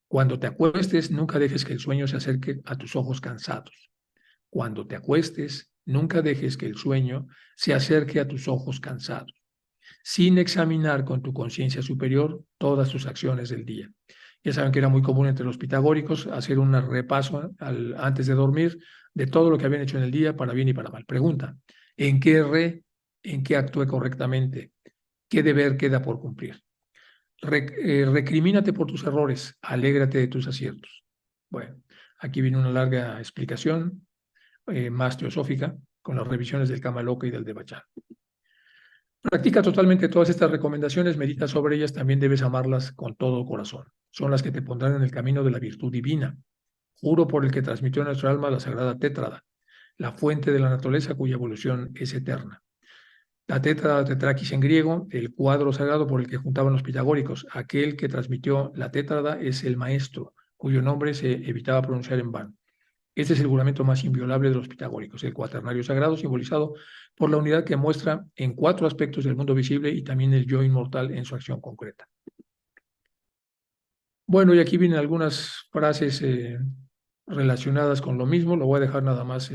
Cuando te acuestes, nunca dejes que el sueño se acerque a tus ojos cansados. Cuando te acuestes, nunca dejes que el sueño se acerque a tus ojos cansados, sin examinar con tu conciencia superior todas tus acciones del día. Ya saben que era muy común entre los pitagóricos hacer un repaso antes de dormir de todo lo que habían hecho en el día, para bien y para mal. Pregunta, ¿en qué actué correctamente? ¿Qué deber queda por cumplir? Recrimínate por tus errores, alégrate de tus aciertos. Bueno, aquí viene una larga explicación más teosófica con las revisiones del Kama Loka y del Devachan. Practica totalmente todas estas recomendaciones, medita sobre ellas, también debes amarlas con todo corazón. Son las que te pondrán en el camino de la virtud divina. Juro por el que transmitió a nuestra alma la sagrada tétrada, la fuente de la naturaleza cuya evolución es eterna. La tétrada tetrakis en griego, el cuadro sagrado por el que juntaban los pitagóricos. Aquel que transmitió la tétrada es el maestro, cuyo nombre se evitaba pronunciar en vano. Este es el juramento más inviolable de los pitagóricos, el cuaternario sagrado, simbolizado por la unidad que muestra en 4 aspectos del mundo visible y también el yo inmortal en su acción concreta. Bueno, y aquí vienen algunas frases relacionadas con lo mismo. Lo voy a dejar nada más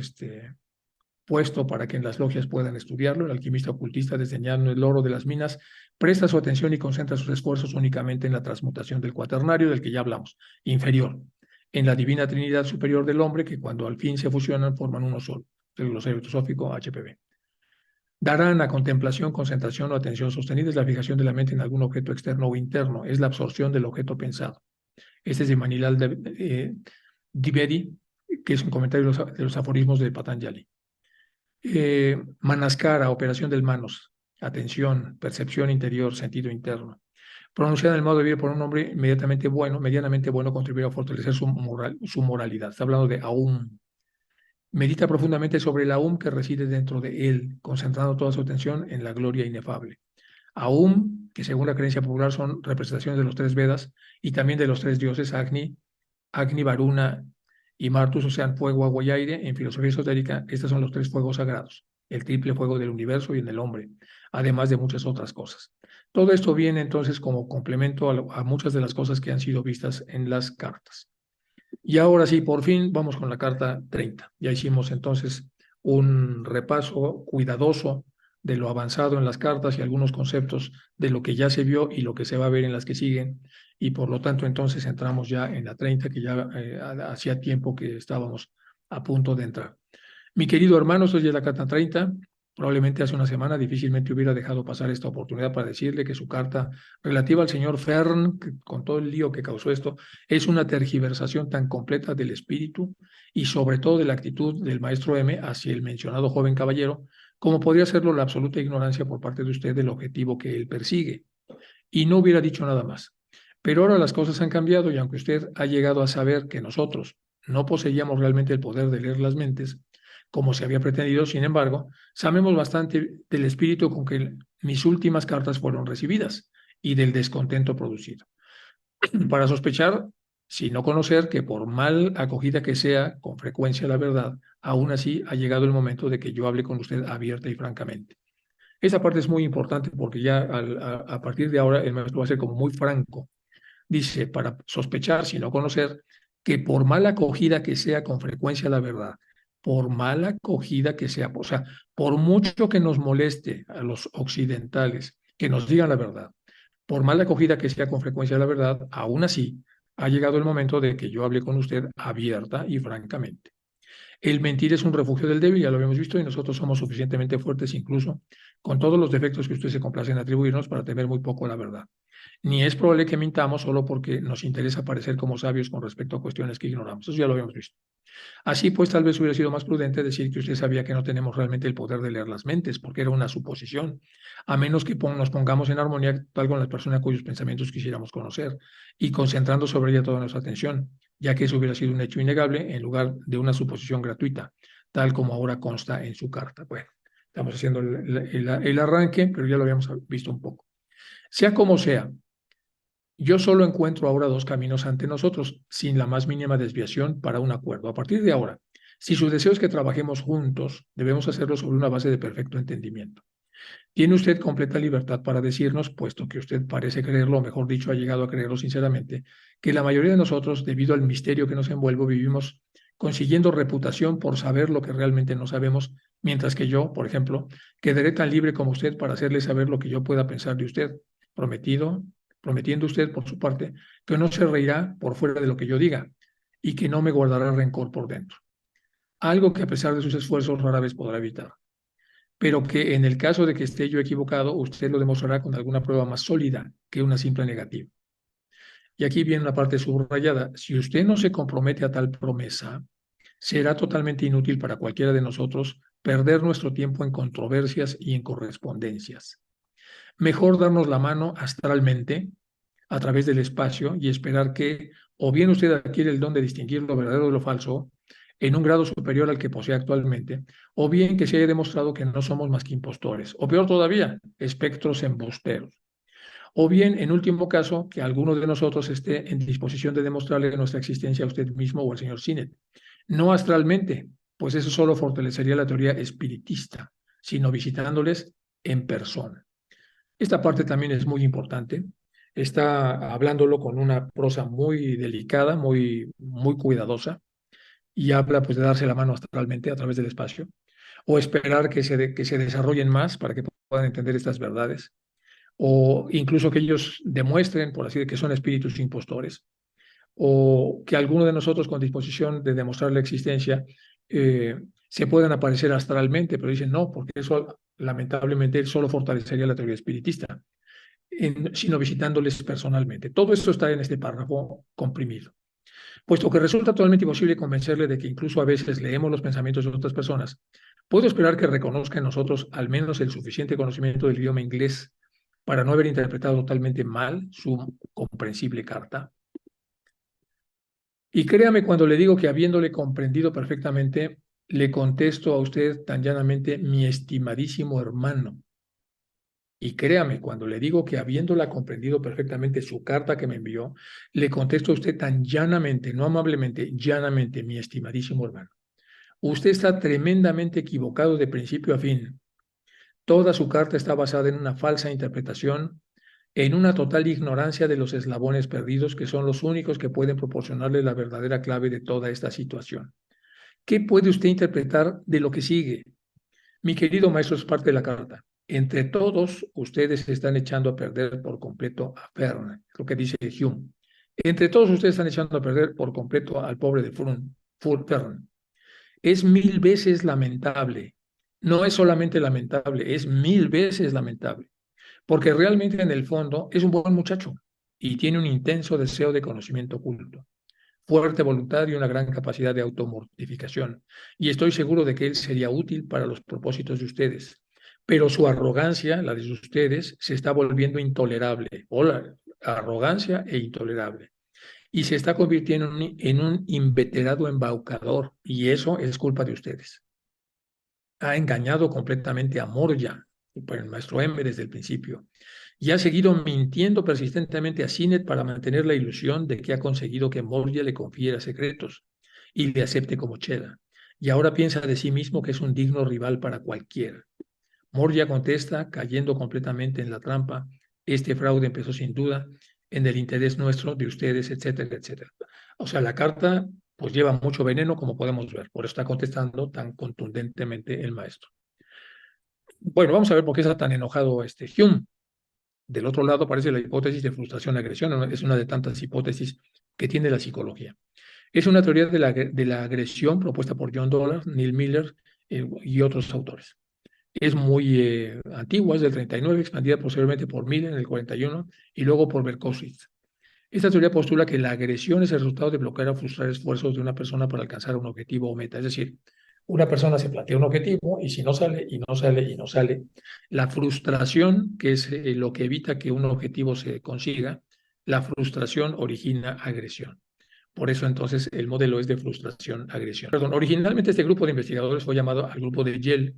puesto para que en las logias puedan estudiarlo. El alquimista ocultista, desdeñando el oro de las minas, presta su atención y concentra sus esfuerzos únicamente en la transmutación del cuaternario, del que ya hablamos, inferior, en la divina trinidad superior del hombre, que cuando al fin se fusionan forman uno solo. El glosario filosófico HPB. Dharana, contemplación, concentración o atención sostenida, es la fijación de la mente en algún objeto externo o interno, es la absorción del objeto pensado. Este es de Manilal Dwivedi, que es un comentario de los aforismos de Patanjali. Manaskara, operación del manos, atención, percepción interior, sentido interno. Pronunciada en el modo de vivir por un hombre medianamente bueno, contribuirá a fortalecer su moralidad. Está hablando de Aum. Medita profundamente sobre el Aum que reside dentro de él, concentrando toda su atención en la gloria inefable. Aum, que según la creencia popular son representaciones de los 3 Vedas y también de los 3 dioses Agni, Varuna y Martus, o sea, fuego, agua y aire. En filosofía esotérica, estos son los 3 fuegos sagrados, el triple fuego del universo y en el hombre, además de muchas otras cosas. Todo esto viene entonces como complemento a muchas de las cosas que han sido vistas en las cartas. Y ahora sí, por fin vamos con la carta 30. Ya hicimos entonces un repaso cuidadoso de lo avanzado en las cartas y algunos conceptos de lo que ya se vio y lo que se va a ver en las que siguen. Y por lo tanto entonces entramos ya en la 30, que ya hacía tiempo que estábamos a punto de entrar. Mi querido hermano, esto ya es la carta 30. Probablemente hace una semana difícilmente hubiera dejado pasar esta oportunidad para decirle que su carta relativa al señor Fern, que, con todo el lío que causó esto, es una tergiversación tan completa del espíritu y sobre todo de la actitud del maestro M hacia el mencionado joven caballero, como podría serlo la absoluta ignorancia por parte de usted del objetivo que él persigue. Y no hubiera dicho nada más. Pero ahora las cosas han cambiado y aunque usted ha llegado a saber que nosotros no poseíamos realmente el poder de leer las mentes, como se había pretendido, sin embargo, sabemos bastante del espíritu con que mis últimas cartas fueron recibidas y del descontento producido. Para sospechar sino conocer que por mal acogida que sea con frecuencia la verdad, aún así ha llegado el momento de que yo hable con usted abierta y francamente. Esa parte es muy importante porque ya a partir de ahora el maestro va a ser como muy franco. Dice, para sospechar, sino conocer, que por mala acogida que sea con frecuencia la verdad, por mala acogida que sea, o sea, por mucho que nos moleste a los occidentales que nos digan la verdad, por mala acogida que sea con frecuencia la verdad, aún así ha llegado el momento de que yo hable con usted abierta y francamente. El mentir es un refugio del débil, ya lo habíamos visto, y nosotros somos suficientemente fuertes incluso con todos los defectos que usted se complace en atribuirnos para temer muy poco la verdad. Ni es probable que mintamos solo porque nos interesa parecer como sabios con respecto a cuestiones que ignoramos. Eso ya lo habíamos visto. Así pues, tal vez hubiera sido más prudente decir que usted sabía que no tenemos realmente el poder de leer las mentes, porque era una suposición, a menos que nos pongamos en armonía tal con la persona cuyos pensamientos quisiéramos conocer y concentrando sobre ella toda nuestra atención, ya que eso hubiera sido un hecho innegable en lugar de una suposición gratuita, tal como ahora consta en su carta. Bueno, estamos haciendo el arranque, pero ya lo habíamos visto un poco. Sea como sea, yo solo encuentro ahora dos caminos ante nosotros, sin la más mínima desviación para un acuerdo. A partir de ahora, si su deseo es que trabajemos juntos, debemos hacerlo sobre una base de perfecto entendimiento. Tiene usted completa libertad para decirnos, puesto que usted parece creerlo, o mejor dicho, ha llegado a creerlo sinceramente, que la mayoría de nosotros, debido al misterio que nos envuelve, vivimos consiguiendo reputación por saber lo que realmente no sabemos, mientras que yo, por ejemplo, quedaré tan libre como usted para hacerle saber lo que yo pueda pensar de usted, prometiendo usted, por su parte, que no se reirá por fuera de lo que yo diga y que no me guardará rencor por dentro. Algo que a pesar de sus esfuerzos rara vez podrá evitar, pero que en el caso de que esté yo equivocado, usted lo demostrará con alguna prueba más sólida que una simple negativa. Y aquí viene una parte subrayada. Si usted no se compromete a tal promesa, será totalmente inútil para cualquiera de nosotros perder nuestro tiempo en controversias y en correspondencias. Mejor darnos la mano astralmente a través del espacio y esperar que o bien usted adquiere el don de distinguir lo verdadero de lo falso en un grado superior al que posee actualmente, o bien que se haya demostrado que no somos más que impostores, o peor todavía, espectros embusteros. O bien, en último caso, que alguno de nosotros esté en disposición de demostrarle nuestra existencia a usted mismo o al señor Sinet. No astralmente, pues eso solo fortalecería la teoría espiritista, sino visitándoles en persona. Esta parte también es muy importante. Está hablándolo con una prosa muy delicada, muy cuidadosa, y habla pues de darse la mano astralmente a través del espacio, o esperar que se desarrollen más para que puedan entender estas verdades, o incluso que ellos demuestren, por así decirlo, que son espíritus impostores, o que alguno de nosotros con disposición de demostrar la existencia se puedan aparecer astralmente, pero dicen no, porque eso lamentablemente solo fortalecería la teoría espiritista, sino visitándoles personalmente. Todo esto está en este párrafo comprimido. Puesto que resulta totalmente imposible convencerle de que incluso a veces leemos los pensamientos de otras personas, puedo esperar que reconozca en nosotros al menos el suficiente conocimiento del idioma inglés para no haber interpretado totalmente mal su comprensible carta. Y créame cuando le digo que habiéndole comprendido perfectamente, le contesto a usted tan llanamente, mi estimadísimo hermano. Y créame, cuando le digo que habiéndola comprendido perfectamente su carta que me envió, le contesto a usted tan llanamente, no amablemente, llanamente, mi estimadísimo hermano. Usted está tremendamente equivocado de principio a fin. Toda su carta está basada en una falsa interpretación, en una total ignorancia de los eslabones perdidos que son los únicos que pueden proporcionarle la verdadera clave de toda esta situación. ¿Qué puede usted interpretar de lo que sigue? Mi querido maestro, es parte de la carta. Entre todos, ustedes se están echando a perder por completo a Fern, lo que dice Hume. Entre todos ustedes están echando a perder por completo al pobre de Fern. Es 1000 veces lamentable. No es solamente lamentable, es 1000 veces lamentable. Porque realmente en el fondo es un buen muchacho y tiene un intenso deseo de conocimiento oculto, fuerte voluntad y una gran capacidad de automortificación. Y estoy seguro de que él sería útil para los propósitos de ustedes. Pero su arrogancia, la de ustedes, se está volviendo intolerable. Hola, arrogancia e intolerable. Y se está convirtiendo en un inveterado embaucador. Y eso es culpa de ustedes. Ha engañado completamente a Morya. por el maestro M desde el principio, y ha seguido mintiendo persistentemente a Sinet para mantener la ilusión de que ha conseguido que Moria le confiera secretos y le acepte como chela. Y ahora piensa de sí mismo que es un digno rival para cualquiera. Moria contesta, cayendo completamente en la trampa: este fraude empezó sin duda en el interés nuestro, de ustedes, etcétera, etcétera. O sea, la carta pues lleva mucho veneno, como podemos ver, por eso está contestando tan contundentemente el maestro. Bueno, vamos a ver por qué está tan enojado Hume. Del otro lado aparece la hipótesis de frustración-agresión, es una de tantas hipótesis que tiene la psicología. Es una teoría de la agresión propuesta por John Dollar, Neil Miller y otros autores. Es muy antigua, es del 39, expandida posteriormente por Miller en el 41 y luego por Berkowitz. Esta teoría postula que la agresión es el resultado de bloquear o frustrar esfuerzos de una persona para alcanzar un objetivo o meta. Es decir, una persona se plantea un objetivo y si no sale, y no sale, y no sale, la frustración, que es lo que evita que un objetivo se consiga, la frustración origina agresión. Por eso entonces el modelo es de frustración-agresión. Perdón, originalmente este grupo de investigadores fue llamado al grupo de Yale,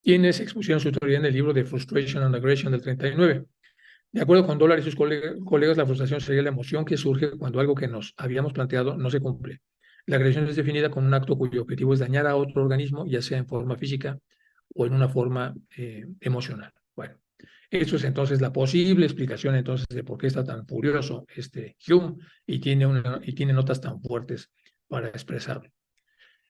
quienes expusieron su teoría en el libro de Frustration and Aggression del 39. De acuerdo con Dollar y sus colegas, la frustración sería la emoción que surge cuando algo que nos habíamos planteado no se cumple. La agresión es definida como un acto cuyo objetivo es dañar a otro organismo, ya sea en forma física o en una forma emocional. Bueno, eso es entonces la posible explicación entonces de por qué está tan furioso Hume y tiene notas tan fuertes para expresarlo.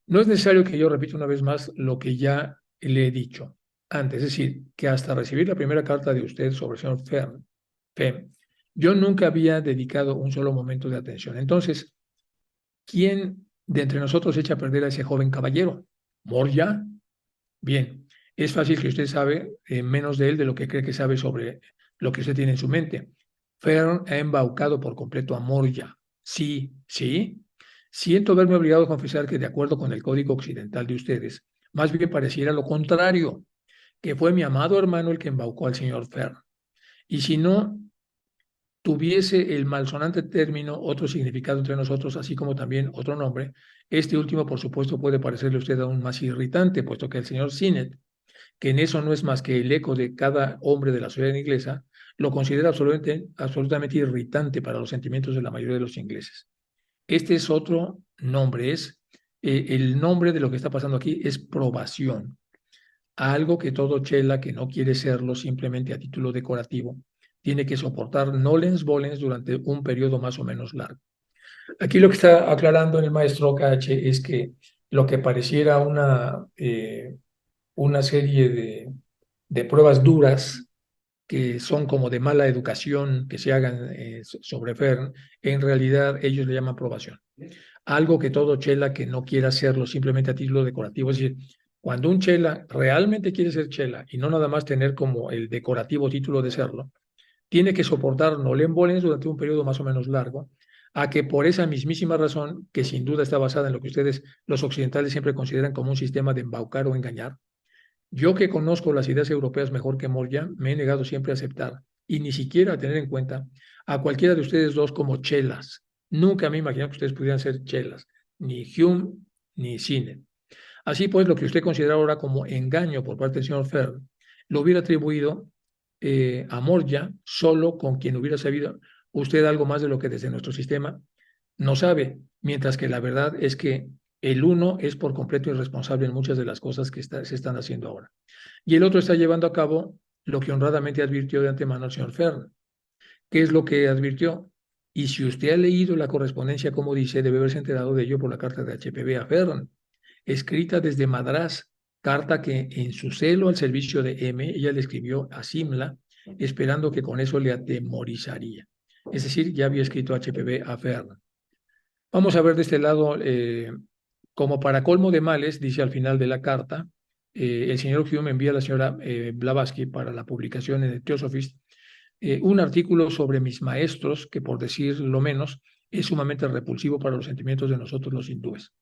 No es necesario que yo repita una vez más lo que ya le he dicho antes, es decir, que hasta recibir la primera carta de usted sobre el señor Fem, yo nunca había dedicado un solo momento de atención. Entonces, ¿quién de entre nosotros echa a perder a ese joven caballero? ¿Moria? Bien, es fácil que usted sabe menos de él de lo que cree que sabe sobre lo que usted tiene en su mente. Fern ha embaucado por completo a Moria. Sí, sí. Siento verme obligado a confesar que, de acuerdo con el código occidental de ustedes, más bien pareciera lo contrario, que fue mi amado hermano el que embaucó al señor Fern. Y si no tuviese el malsonante término otro significado entre nosotros, así como también otro nombre, este último, por supuesto, puede parecerle a usted aún más irritante, puesto que el señor Sinet, que en eso no es más que el eco de cada hombre de la sociedad inglesa, lo considera absolutamente irritante para los sentimientos de la mayoría de los ingleses. Este es otro nombre, el nombre de lo que está pasando aquí es probación, algo que todo chela que no quiere serlo simplemente a título decorativo tiene que soportar nolens volens durante un periodo más o menos largo. Aquí lo que está aclarando el maestro KH es que lo que pareciera una serie de pruebas duras que son como de mala educación que se hagan sobre Fern, en realidad ellos le llaman probación. Algo que todo chela que no quiera hacerlo simplemente a título decorativo, es decir, cuando un chela realmente quiere ser chela y no nada más tener como el decorativo título de serlo, tiene que soportar nolembolens durante un periodo más o menos largo, a que por esa mismísima razón, que sin duda está basada en lo que ustedes, los occidentales, siempre consideran como un sistema de embaucar o engañar, yo que conozco las ideas europeas mejor que Moria, me he negado siempre a aceptar y ni siquiera a tener en cuenta a cualquiera de ustedes dos como chelas. Nunca me imaginé que ustedes pudieran ser chelas, ni Hume ni Sinet. Así pues, lo que usted considera ahora como engaño por parte del señor Fern, lo hubiera atribuido a Moria solo con quien hubiera sabido usted algo más de lo que desde nuestro sistema no sabe, mientras que la verdad es que el uno es por completo irresponsable en muchas de las cosas que se están haciendo ahora. Y el otro está llevando a cabo lo que honradamente advirtió de antemano el señor Fern. ¿Qué es lo que advirtió? Y si usted ha leído la correspondencia, como dice, debe haberse enterado de ello por la carta de HPB a Fern, escrita desde Madrás, carta que en su celo al servicio de M, ella le escribió a Simla, esperando que con eso le atemorizaría. Es decir, ya había escrito HPB a Fern. Vamos a ver de este lado, como para colmo de males, dice al final de la carta, el señor Hume envía a la señora Blavatsky para la publicación en el Theosophist un artículo sobre mis maestros que, por decir lo menos, es sumamente repulsivo para los sentimientos de nosotros los hindúes.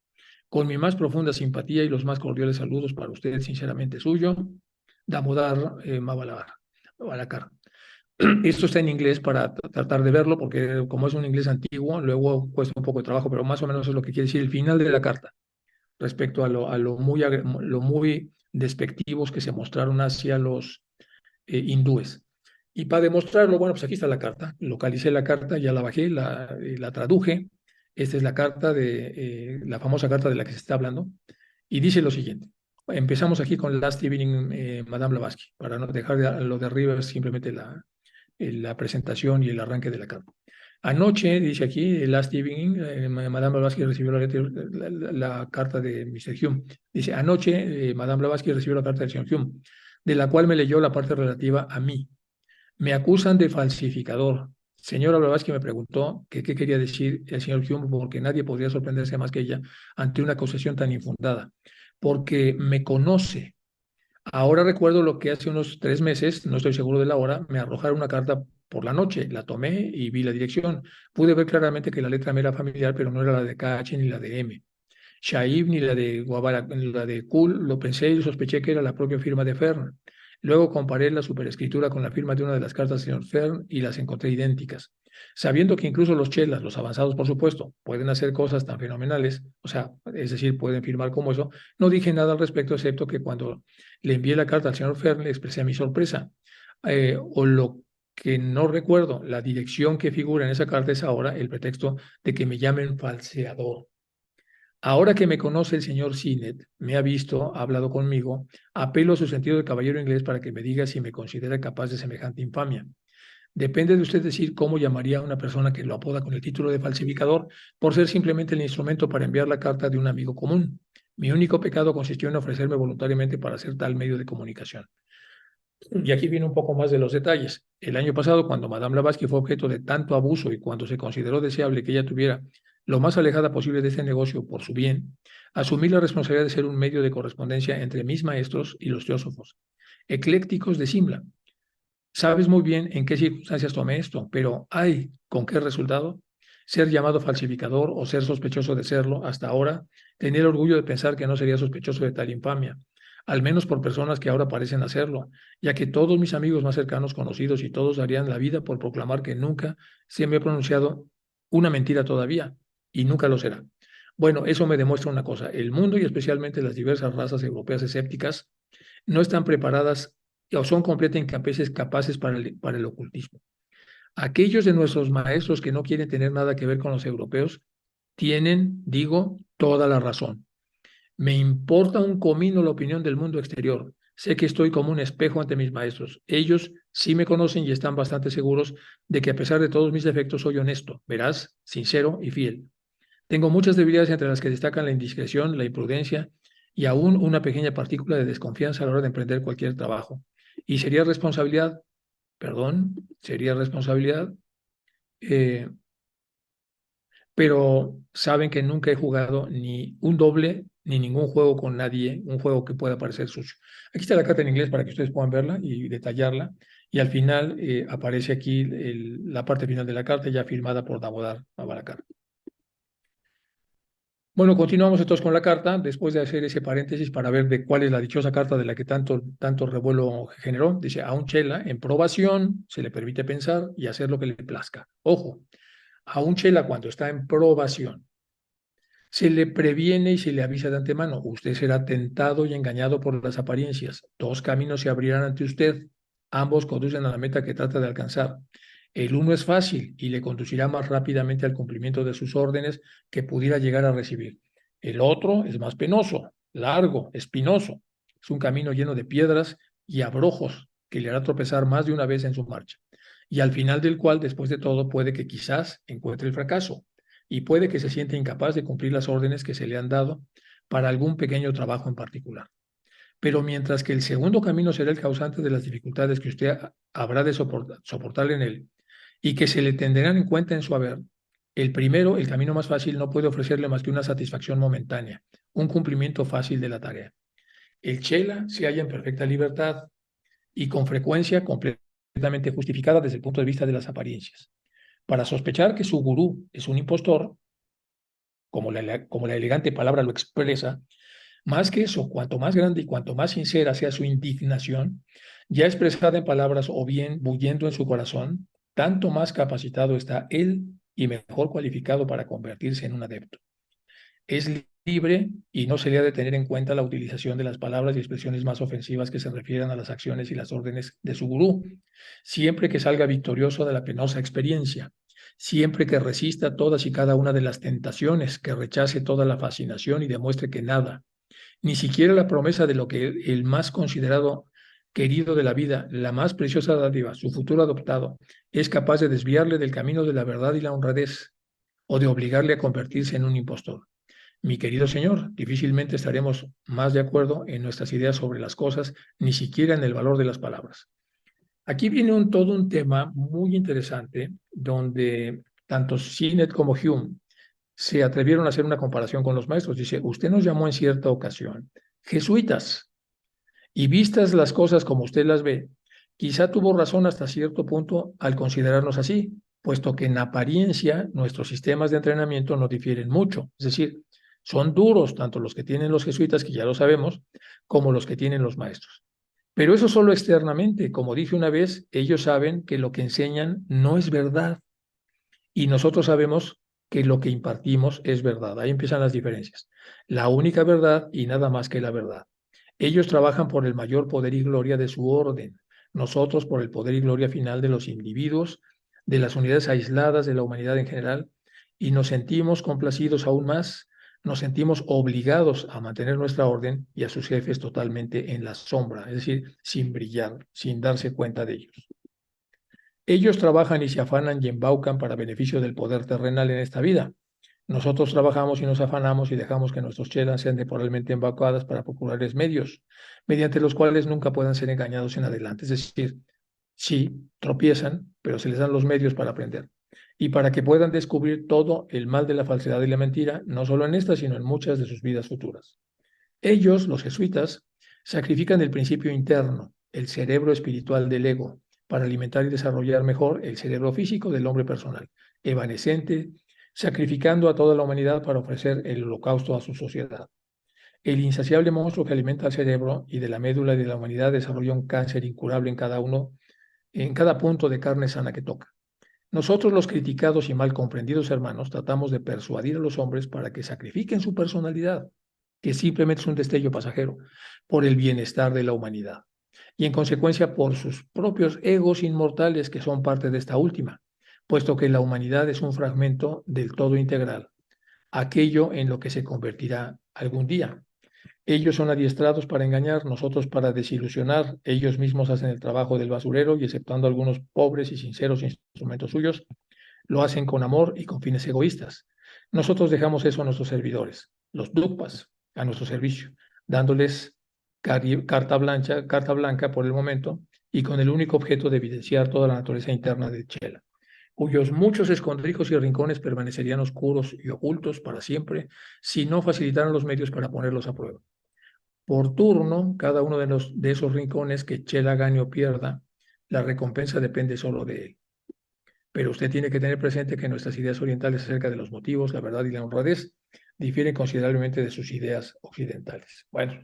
Con mi más profunda simpatía y los más cordiales saludos para usted, sinceramente suyo, Damodar Malakar. Esto está en inglés para tratar de verlo, porque como es un inglés antiguo, luego cuesta un poco de trabajo, pero más o menos es lo que quiere decir el final de la carta, respecto a lo muy despectivos que se mostraron hacia los hindúes. Y para demostrarlo, bueno, pues aquí está la carta. Localicé la carta, ya la bajé, la traduje. Esta es la carta la famosa carta de la que se está hablando. Y dice lo siguiente. Empezamos aquí con Last Evening, Madame Blavatsky, para no dejar lo de arriba, es simplemente la presentación y el arranque de la carta. Anoche, dice aquí, Last Evening, Madame Blavatsky recibió la carta de Mr. Hume. Dice, anoche, Madame Blavatsky recibió la carta del señor Hume, de la cual me leyó la parte relativa a mí. Me acusan de falsificador. Señora Blavatsky me preguntó qué quería decir el señor Hume, porque nadie podría sorprenderse más que ella ante una acusación tan infundada, porque me conoce. Ahora recuerdo lo que hace unos 3 meses, no estoy seguro de la hora, me arrojaron una carta por la noche, la tomé y vi la dirección. Pude ver claramente que la letra me era familiar, pero no era la de KH ni la de M. Shaib ni la de Guavara, ni la de Kul, lo pensé y sospeché que era la propia firma de Fern. Luego comparé la superescritura con la firma de una de las cartas del señor Fern y las encontré idénticas. Sabiendo que incluso los chelas, los avanzados por supuesto, pueden hacer cosas tan fenomenales, o sea, es decir, pueden firmar como eso, no dije nada al respecto, excepto que cuando le envié la carta al señor Fern le expresé mi sorpresa. O lo que no recuerdo, la dirección que figura en esa carta es ahora el pretexto de que me llamen falseador. Ahora que me conoce el señor Sinet, me ha visto, ha hablado conmigo, apelo a su sentido de caballero inglés para que me diga si me considera capaz de semejante infamia. Depende de usted decir cómo llamaría a una persona que lo apoda con el título de falsificador por ser simplemente el instrumento para enviar la carta de un amigo común. Mi único pecado consistió en ofrecerme voluntariamente para hacer tal medio de comunicación. Y aquí viene un poco más de los detalles. El año pasado, cuando Madame Blavatsky fue objeto de tanto abuso y cuando se consideró deseable que ella tuviera lo más alejada posible de este negocio por su bien, asumí la responsabilidad de ser un medio de correspondencia entre mis maestros y los teósofos, eclécticos de Simla. Sabes muy bien en qué circunstancias tomé esto, pero ¡ay! ¿Con qué resultado? Ser llamado falsificador o ser sospechoso de serlo hasta ahora, tenía el orgullo de pensar que no sería sospechoso de tal infamia, al menos por personas que ahora parecen hacerlo, ya que todos mis amigos más cercanos conocidos y todos darían la vida por proclamar que nunca se me ha pronunciado una mentira todavía, y nunca lo será. Bueno, eso me demuestra una cosa, el mundo y especialmente las diversas razas europeas escépticas no están preparadas o son completamente capaces para el ocultismo. Aquellos de nuestros maestros que no quieren tener nada que ver con los europeos tienen, digo, toda la razón. Me importa un comino la opinión del mundo exterior. Sé que estoy como un espejo ante mis maestros. Ellos sí me conocen y están bastante seguros de que a pesar de todos mis defectos soy honesto, veraz, sincero y fiel. Tengo muchas debilidades entre las que destacan la indiscreción, la imprudencia y aún una pequeña partícula de desconfianza a la hora de emprender cualquier trabajo. Y sería responsabilidad, perdón, sería responsabilidad, eh, pero saben que nunca he jugado ni un doble ni ningún juego con nadie, un juego que pueda parecer sucio. Aquí está la carta en inglés para que ustedes puedan verla y detallarla. Y al final aparece aquí la parte final de la carta ya firmada por Damodar Mabaracar. Bueno, continuamos entonces con la carta, después de hacer ese paréntesis para ver de cuál es la dichosa carta de la que tanto revuelo generó. Dice, a un chela en probación se le permite pensar y hacer lo que le plazca. Ojo, a un chela cuando está en probación se le previene y se le avisa de antemano. Usted será tentado y engañado por las apariencias. Dos caminos se abrirán ante usted. Ambos conducen a la meta que trata de alcanzar. El uno es fácil y le conducirá más rápidamente al cumplimiento de sus órdenes que pudiera llegar a recibir. El otro es más penoso, largo, espinoso. Es un camino lleno de piedras y abrojos que le hará tropezar más de una vez en su marcha. Y al final del cual, después de todo, puede que quizás encuentre el fracaso y puede que se sienta incapaz de cumplir las órdenes que se le han dado para algún pequeño trabajo en particular. Pero mientras que el segundo camino será el causante de las dificultades que usted habrá de soportar en él y que se le tendrán en cuenta en su haber, el primero, el camino más fácil, no puede ofrecerle más que una satisfacción momentánea, un cumplimiento fácil de la tarea. El chela se halla en perfecta libertad y con frecuencia completamente justificada desde el punto de vista de las apariencias. Para sospechar que su gurú es un impostor, como la elegante palabra lo expresa, más que eso, cuanto más grande y cuanto más sincera sea su indignación, ya expresada en palabras o bien bulliendo en su corazón, tanto más capacitado está él y mejor cualificado para convertirse en un adepto. Es libre y no se le ha de tener en cuenta la utilización de las palabras y expresiones más ofensivas que se refieran a las acciones y las órdenes de su gurú, siempre que salga victorioso de la penosa experiencia, siempre que resista todas y cada una de las tentaciones, que rechace toda la fascinación y demuestre que nada, ni siquiera la promesa de lo que el más considerado querido de la vida, la más preciosa dádiva, su futuro adoptado, es capaz de desviarle del camino de la verdad y la honradez, o de obligarle a convertirse en un impostor. Mi querido señor, difícilmente estaremos más de acuerdo en nuestras ideas sobre las cosas, ni siquiera en el valor de las palabras. Aquí viene todo un tema muy interesante donde tanto Sinet como Hume se atrevieron a hacer una comparación con los maestros. Dice, usted nos llamó en cierta ocasión jesuitas, y vistas las cosas como usted las ve, quizá tuvo razón hasta cierto punto al considerarnos así, puesto que en apariencia nuestros sistemas de entrenamiento no difieren mucho. Es decir, son duros tanto los que tienen los jesuitas, que ya lo sabemos, como los que tienen los maestros. Pero eso solo externamente. Como dije una vez, ellos saben que lo que enseñan no es verdad y nosotros sabemos que lo que impartimos es verdad. Ahí empiezan las diferencias. La única verdad y nada más que la verdad. Ellos trabajan por el mayor poder y gloria de su orden, nosotros por el poder y gloria final de los individuos, de las unidades aisladas de la humanidad en general, y nos sentimos complacidos aún más, nos sentimos obligados a mantener nuestra orden y a sus jefes totalmente en la sombra, es decir, sin brillar, sin darse cuenta de ellos. Ellos trabajan y se afanan y embaucan para beneficio del poder terrenal en esta vida. Nosotros trabajamos y nos afanamos y dejamos que nuestros chelas sean temporalmente embaucadas para populares medios, mediante los cuales nunca puedan ser engañados en adelante. Es decir, sí, tropiezan, pero se les dan los medios para aprender. Y para que puedan descubrir todo el mal de la falsedad y la mentira, no solo en esta, sino en muchas de sus vidas futuras. Ellos, los jesuitas, sacrifican el principio interno, el cerebro espiritual del ego, para alimentar y desarrollar mejor el cerebro físico del hombre personal, evanescente, sacrificando a toda la humanidad para ofrecer el holocausto a su sociedad. El insaciable monstruo que alimenta el cerebro y de la médula de la humanidad desarrolla un cáncer incurable en cada uno, en cada punto de carne sana que toca. Nosotros, los criticados y mal comprendidos hermanos, tratamos de persuadir a los hombres para que sacrifiquen su personalidad, que simplemente es un destello pasajero, por el bienestar de la humanidad, y en consecuencia por sus propios egos inmortales que son parte de esta última, puesto que la humanidad es un fragmento del todo integral, aquello en lo que se convertirá algún día. Ellos son adiestrados para engañar, nosotros para desilusionar. Ellos mismos hacen el trabajo del basurero y, exceptuando algunos pobres y sinceros instrumentos suyos, lo hacen con amor y con fines egoístas. Nosotros dejamos eso a nuestros servidores, los dukpas, a nuestro servicio, dándoles carta blanca por el momento y con el único objeto de evidenciar toda la naturaleza interna de Chela, cuyos muchos escondrijos y rincones permanecerían oscuros y ocultos para siempre si no facilitaran los medios para ponerlos a prueba. Por turno, cada uno de esos rincones que Chela gane o pierda, la recompensa depende solo de él. Pero usted tiene que tener presente que nuestras ideas orientales acerca de los motivos, la verdad y la honradez difieren considerablemente de sus ideas occidentales. Bueno,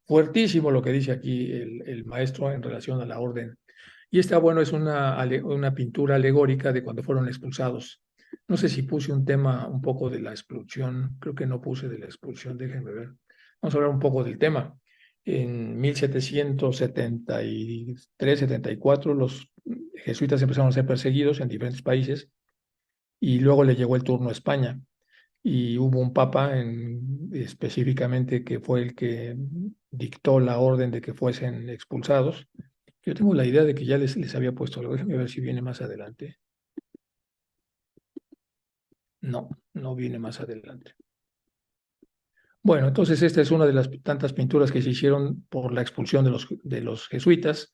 fuertísimo lo que dice aquí el maestro en relación a la orden. Y esta, bueno, es una pintura alegórica de cuando fueron expulsados. No sé si puse un tema un poco de la expulsión, creo que no puse de la expulsión, déjenme ver. Vamos a hablar un poco del tema. En 1773-74, los jesuitas empezaron a ser perseguidos en diferentes países y luego le llegó el turno a España y hubo un papa específicamente que fue el que dictó la orden de que fuesen expulsados. Yo tengo la idea de que ya les había puesto algo. Déjame ver si viene más adelante. No, no viene más adelante. Bueno, entonces esta es una de las tantas pinturas que se hicieron por la expulsión de los jesuitas.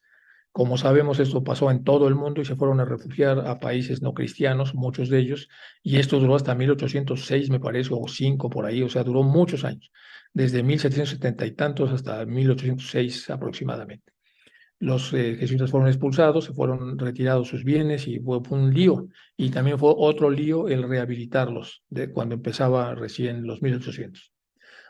Como sabemos, esto pasó en todo el mundo y se fueron a refugiar a países no cristianos, muchos de ellos, y esto duró hasta 1806, me parece, o 5 por ahí, o sea, duró muchos años, desde 1770 y tantos hasta 1806 aproximadamente. Los jesuitas fueron expulsados, se fueron retirados sus bienes y fue un lío. Y también fue otro lío el rehabilitarlos cuando empezaba recién los 1800.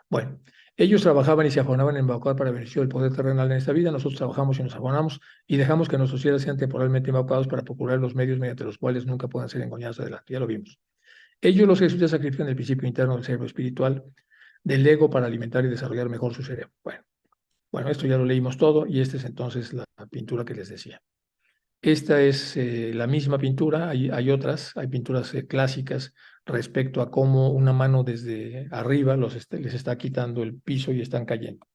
Bueno, ellos trabajaban y se afanaban en embaucar para beneficio del poder terrenal en esta vida. Nosotros trabajamos y nos afanamos y dejamos que nuestros cielos sean temporalmente embaucados para procurar los medios mediante los cuales nunca puedan ser engañados adelante. Ya lo vimos. Ellos los jesuitas sacrifican el principio interno del cerebro espiritual, del ego para alimentar y desarrollar mejor su cerebro. Bueno, esto ya lo leímos todo y esta es entonces la pintura que les decía. Esta es la misma pintura, hay otras, hay pinturas clásicas respecto a cómo una mano desde arriba les está quitando el piso y están cayendo.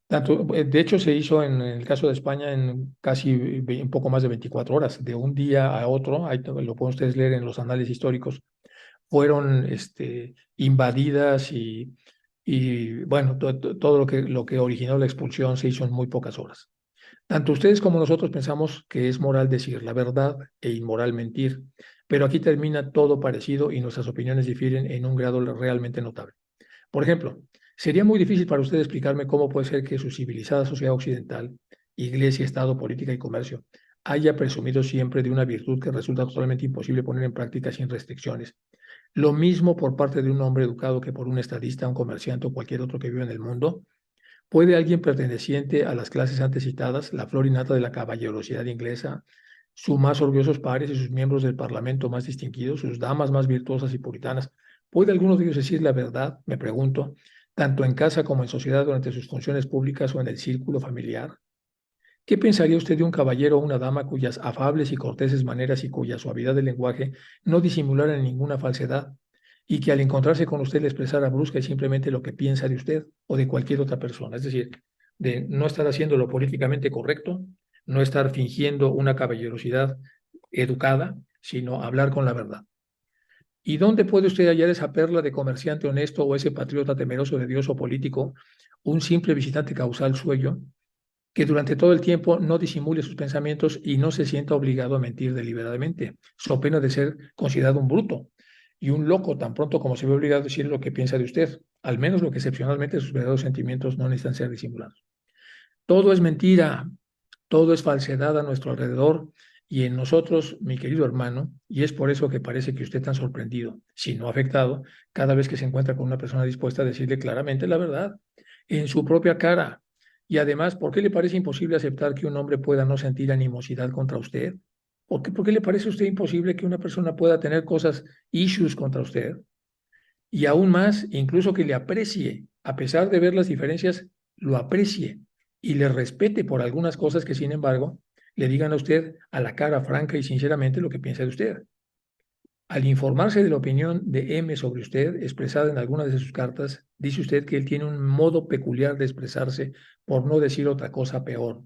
De hecho, se hizo en el caso de España en casi un poco más de 24 horas, de un día a otro, ahí lo pueden ustedes leer en los análisis históricos, fueron invadidas y bueno, todo lo que originó la expulsión se hizo en muy pocas horas. Tanto ustedes como nosotros pensamos que es moral decir la verdad e inmoral mentir, pero aquí termina todo parecido y nuestras opiniones difieren en un grado realmente notable. Por ejemplo, sería muy difícil para usted explicarme cómo puede ser que su civilizada sociedad occidental, iglesia, Estado, política y comercio, haya presumido siempre de una virtud que resulta totalmente imposible poner en práctica sin restricciones. Lo mismo por parte de un hombre educado que por un estadista, un comerciante o cualquier otro que vive en el mundo. ¿Puede alguien perteneciente a las clases antes citadas, la flor innata de la caballerosidad inglesa, sus más orgullosos pares y sus miembros del parlamento más distinguidos, sus damas más virtuosas y puritanas, puede alguno de ellos decir la verdad, me pregunto, tanto en casa como en sociedad durante sus funciones públicas o en el círculo familiar? ¿Qué pensaría usted de un caballero o una dama cuyas afables y corteses maneras y cuya suavidad de lenguaje no disimularan ninguna falsedad, y que al encontrarse con usted le expresara brusca y simplemente lo que piensa de usted o de cualquier otra persona? Es decir, de no estar haciendo lo políticamente correcto, no estar fingiendo una caballerosidad educada, sino hablar con la verdad. ¿Y dónde puede usted hallar esa perla de comerciante honesto o ese patriota temeroso de Dios o político, un simple visitante causal suyo, que durante todo el tiempo no disimule sus pensamientos y no se sienta obligado a mentir deliberadamente, so pena de ser considerado un bruto y un loco tan pronto como se ve obligado a decir lo que piensa de usted, al menos lo que excepcionalmente sus verdaderos sentimientos no necesitan ser disimulados? Todo es mentira, todo es falsedad a nuestro alrededor y en nosotros, mi querido hermano, y es por eso que parece que usted tan sorprendido, si no afectado, cada vez que se encuentra con una persona dispuesta a decirle claramente la verdad, en su propia cara. Y además, ¿por qué le parece imposible aceptar que un hombre pueda no sentir animosidad contra usted? ¿Por qué le parece a usted imposible que una persona pueda tener cosas, issues contra usted? Y aún más, incluso que le aprecie, a pesar de ver las diferencias, lo aprecie y le respete por algunas cosas que, sin embargo, le digan a usted a la cara franca y sinceramente lo que piensa de usted. Al informarse de la opinión de M sobre usted, expresada en algunas de sus cartas, dice usted que él tiene un modo peculiar de expresarse, por no decir otra cosa peor.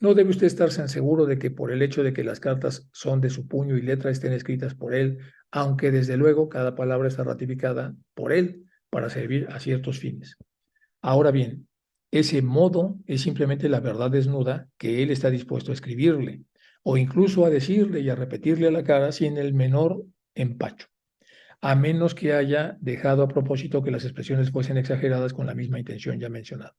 No debe usted estarse seguro de que por el hecho de que las cartas son de su puño y letra estén escritas por él, aunque desde luego cada palabra está ratificada por él para servir a ciertos fines. Ahora bien, ese modo es simplemente la verdad desnuda que él está dispuesto a escribirle, o incluso a decirle y a repetirle a la cara sin el menor empacho, a menos que haya dejado a propósito que las expresiones fuesen exageradas con la misma intención ya mencionada.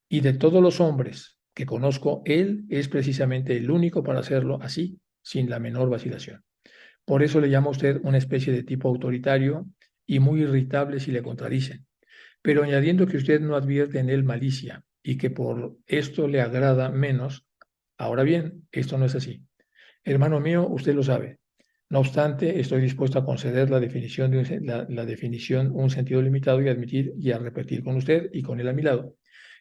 Y de todos los hombres que conozco, él es precisamente el único para hacerlo así, sin la menor vacilación. Por eso le llama a usted una especie de tipo autoritario y muy irritable si le contradicen, pero añadiendo que usted no advierte en él malicia y que por esto le agrada menos. Ahora bien, esto no es así. Hermano mío, usted lo sabe. No obstante, estoy dispuesto a conceder la definición un sentido limitado y admitir y a repetir con usted y con él a mi lado,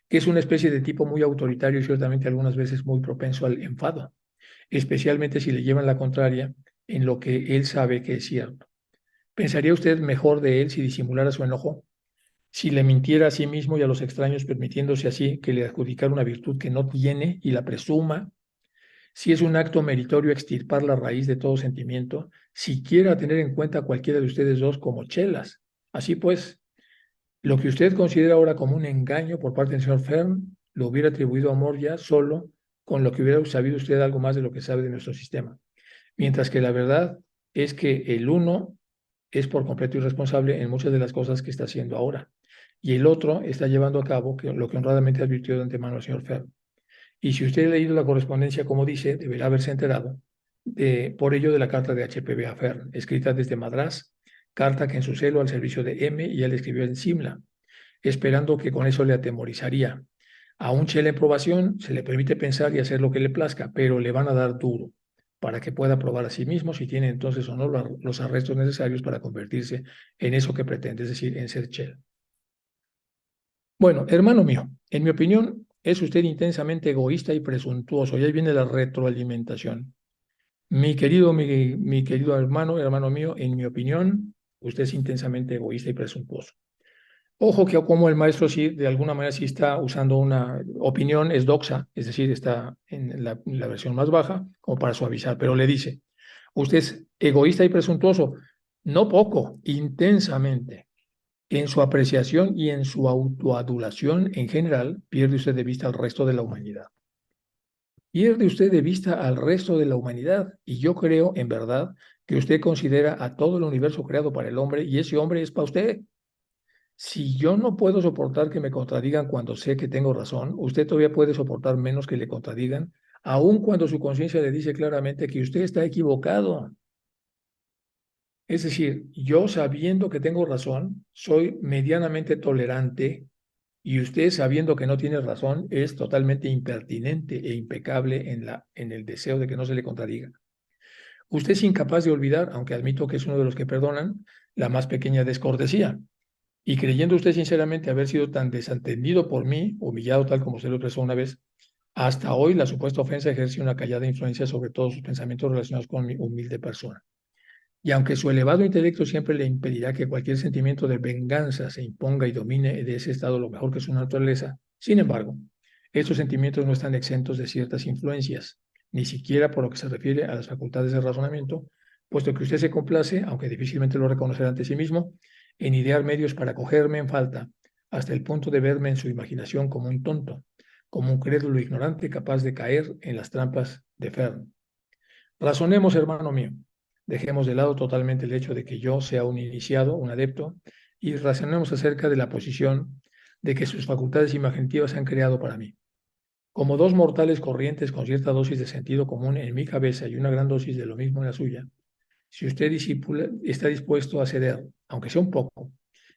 que es una especie de tipo muy autoritario y ciertamente algunas veces muy propenso al enfado, especialmente si le llevan la contraria en lo que él sabe que es cierto. ¿Pensaría usted mejor de él si disimulara su enojo? Si le mintiera a sí mismo y a los extraños, permitiéndose así que le adjudicara una virtud que no tiene y la presuma? Si es un acto meritorio extirpar la raíz de todo sentimiento, siquiera tener en cuenta a cualquiera de ustedes dos como chelas. Así pues, lo que usted considera ahora como un engaño por parte del señor Fern, lo hubiera atribuido a Moria solo con lo que hubiera sabido usted algo más de lo que sabe de nuestro sistema. Mientras que la verdad es que el uno es por completo irresponsable en muchas de las cosas que está haciendo ahora, y el otro está llevando a cabo lo que honradamente advirtió de antemano el señor Fern. Y si usted ha leído la correspondencia, como dice, deberá haberse enterado por ello de la carta de HPB a Fern, escrita desde Madrás, carta que en su celo al servicio de M y él escribió en Simla, esperando que con eso le atemorizaría. A un chela en probación se le permite pensar y hacer lo que le plazca, pero le van a dar duro. para que pueda probar a sí mismo si tiene entonces o no los arrestos necesarios para convertirse en eso que pretende, es decir, en ser Shell. Bueno, hermano mío, en mi opinión, es usted intensamente egoísta y presuntuoso, y ahí viene la retroalimentación. Mi querido hermano, hermano mío, en mi opinión, usted es intensamente egoísta y presuntuoso. Ojo que como el maestro sí, de alguna manera sí está usando una opinión, es doxa, es decir, está en la versión más baja, como para suavizar, pero le dice, usted es egoísta y presuntuoso, no poco, intensamente. En su apreciación y en su autoadulación en general, pierde usted de vista al resto de la humanidad. Pierde usted de vista al resto de la humanidad. Y yo creo, en verdad, que usted considera a todo el universo creado para el hombre y ese hombre es para usted. Si yo no puedo soportar que me contradigan cuando sé que tengo razón, usted todavía puede soportar menos que le contradigan, aun cuando su conciencia le dice claramente que usted está equivocado. Es decir, yo sabiendo que tengo razón, soy medianamente tolerante y usted sabiendo que no tiene razón es totalmente impertinente e impecable en el deseo de que no se le contradiga. Usted es incapaz de olvidar, aunque admito que es uno de los que perdonan, la más pequeña descortesía. Y creyendo usted sinceramente haber sido tan desatendido por mí, humillado tal como se lo expresó una vez, hasta hoy la supuesta ofensa ejerce una callada influencia sobre todos sus pensamientos relacionados con mi humilde persona. Y aunque su elevado intelecto siempre le impedirá que cualquier sentimiento de venganza se imponga y domine de ese estado lo mejor que su naturaleza, sin embargo, estos sentimientos no están exentos de ciertas influencias, ni siquiera por lo que se refiere a las facultades de razonamiento, puesto que usted se complace, aunque difícilmente lo reconocerá ante sí mismo, en idear medios para cogerme en falta, hasta el punto de verme en su imaginación como un tonto, como un crédulo ignorante capaz de caer en las trampas de Fern. Razonemos, hermano mío. Dejemos de lado totalmente el hecho de que yo sea un iniciado, un adepto, y razonemos acerca de la posición de que sus facultades imaginativas se han creado para mí. Como dos mortales corrientes con cierta dosis de sentido común en mi cabeza y una gran dosis de lo mismo en la suya, si usted está dispuesto a ceder, aunque sea un poco,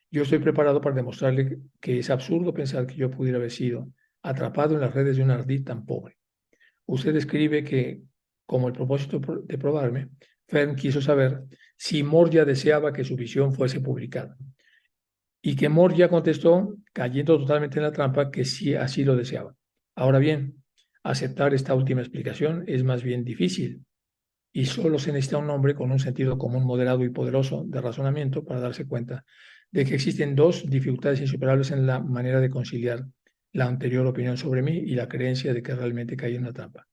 yo estoy preparado para demostrarle que es absurdo pensar que yo pudiera haber sido atrapado en las redes de un ardid tan pobre. Usted escribe que, como el propósito de probarme, Fern quiso saber si Moria deseaba que su visión fuese publicada y que Moria contestó, cayendo totalmente en la trampa, que sí así lo deseaba. Ahora bien, aceptar esta última explicación es más bien difícil y solo se necesita un hombre con un sentido común moderado y poderoso de razonamiento para darse cuenta de que existen dos dificultades insuperables en la manera de conciliar la anterior opinión sobre mí y la creencia de que realmente caí en una trampa.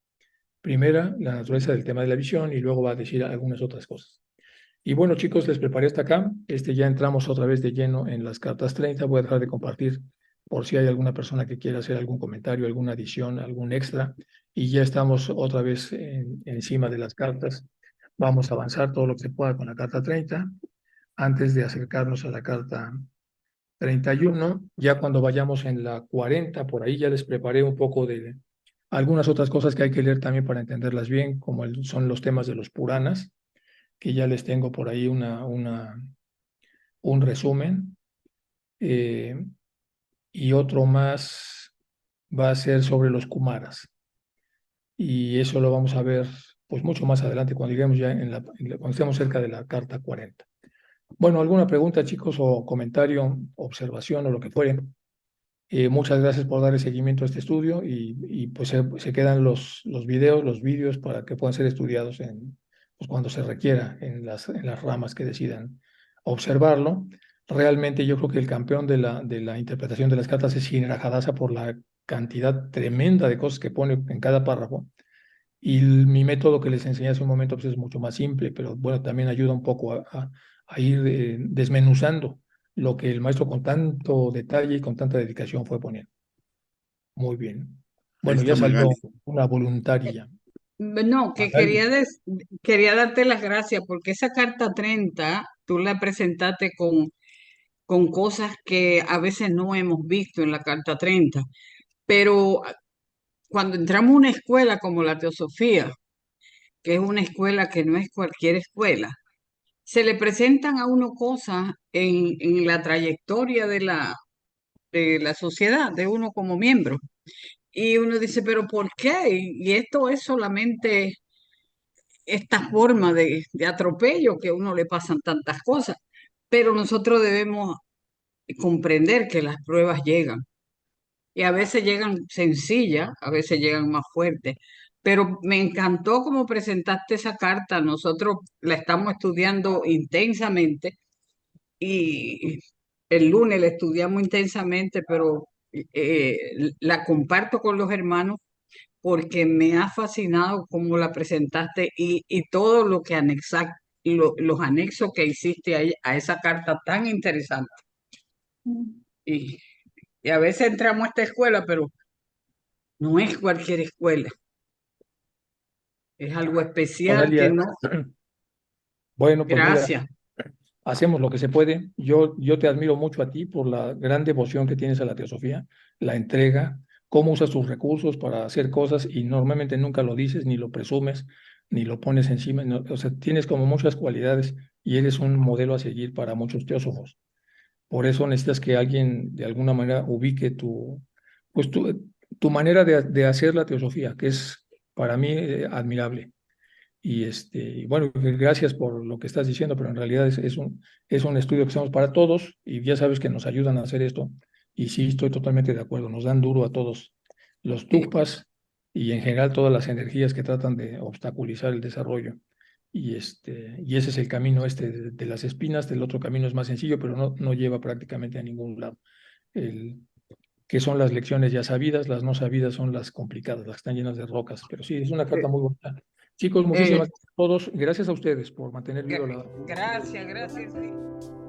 Primera, la naturaleza del tema de la visión y luego va a decir algunas otras cosas. Y bueno, chicos, les preparé hasta acá. Ya entramos otra vez de lleno en las cartas 30. Voy a dejar de compartir por si hay alguna persona que quiera hacer algún comentario, alguna adición, algún extra. Y ya estamos otra vez encima de las cartas. Vamos a avanzar todo lo que se pueda con la carta 30 antes de acercarnos a la carta 31. Ya cuando vayamos en la 40, por ahí ya les preparé un poco de algunas otras cosas que hay que leer también para entenderlas bien, como son los temas de los Puranas, que ya les tengo por ahí un resumen. eh, y otro más va a ser sobre los Kumaras. Y eso lo vamos a ver pues mucho más adelante cuando lleguemos ya cuando estemos cerca de la carta 40. Bueno, ¿alguna pregunta, chicos, o comentario, observación o lo que fuere? Muchas gracias por dar el seguimiento a este estudio y pues se quedan los videos, los vídeos para que puedan ser estudiados pues cuando se requiera en las ramas que decidan observarlo. Realmente yo creo que el campeón de la interpretación de las cartas es Shinra Hadassah por la cantidad tremenda de cosas que pone en cada párrafo. Y mi método que les enseñé hace un momento pues es mucho más simple, pero bueno, también ayuda un poco a ir desmenuzando lo que el maestro con tanto detalle y con tanta dedicación fue poniendo. Muy bien. Ahí Bueno, ya está salió Magali. una voluntaria. No, que Magali. quería darte las gracias porque esa carta 30 tú la presentaste con cosas que a veces no hemos visto en la carta 30, pero cuando entramos a una escuela como la Teosofía, que es una escuela que no es cualquier escuela, se le presentan a uno cosas en la trayectoria de la sociedad, de uno como miembro. Y uno dice, pero ¿por qué? Y esto es solamente esta forma de atropello que a uno le pasan tantas cosas, pero nosotros debemos comprender que las pruebas llegan y a veces llegan sencillas, a veces llegan más fuertes. Pero me encantó cómo presentaste esa carta. Nosotros la estamos estudiando intensamente y el lunes la estudiamos intensamente, pero la comparto con los hermanos porque me ha fascinado cómo la presentaste y todo lo que los anexos que hiciste a esa carta tan interesante. Y, y a veces entramos a esta escuela, pero no es cualquier escuela, es algo especial que Onelia, no. bueno, pues mira, Gracias. hacemos lo que se puede. Yo te admiro mucho a ti por la gran devoción que tienes a la teosofía, la entrega, cómo usas tus recursos para hacer cosas y normalmente nunca lo dices, ni lo presumes, ni lo pones encima. O sea, tienes como muchas cualidades y eres un modelo a seguir para muchos teósofos. Por eso necesitas que alguien de alguna manera ubique pues tu manera de hacer la teosofía, que es para mí admirable. Y bueno, gracias por lo que estás diciendo, pero en realidad es un estudio que hacemos para todos y ya sabes que nos ayudan a hacer esto. Y sí, estoy totalmente de acuerdo, nos dan duro a todos los Eh, tugpas y en general todas las energías que tratan de obstaculizar el desarrollo. Y ese es el camino de las espinas, del otro camino es más sencillo, pero no lleva prácticamente a ningún lado. El, que son las lecciones ya sabidas, las no sabidas son las complicadas, las que están llenas de rocas. Pero sí, es una carta eh, muy bonita. Chicos, eh, muchísimas gracias a todos. Gracias a ustedes por mantener viva gra- la... gracias, gracias. Sí.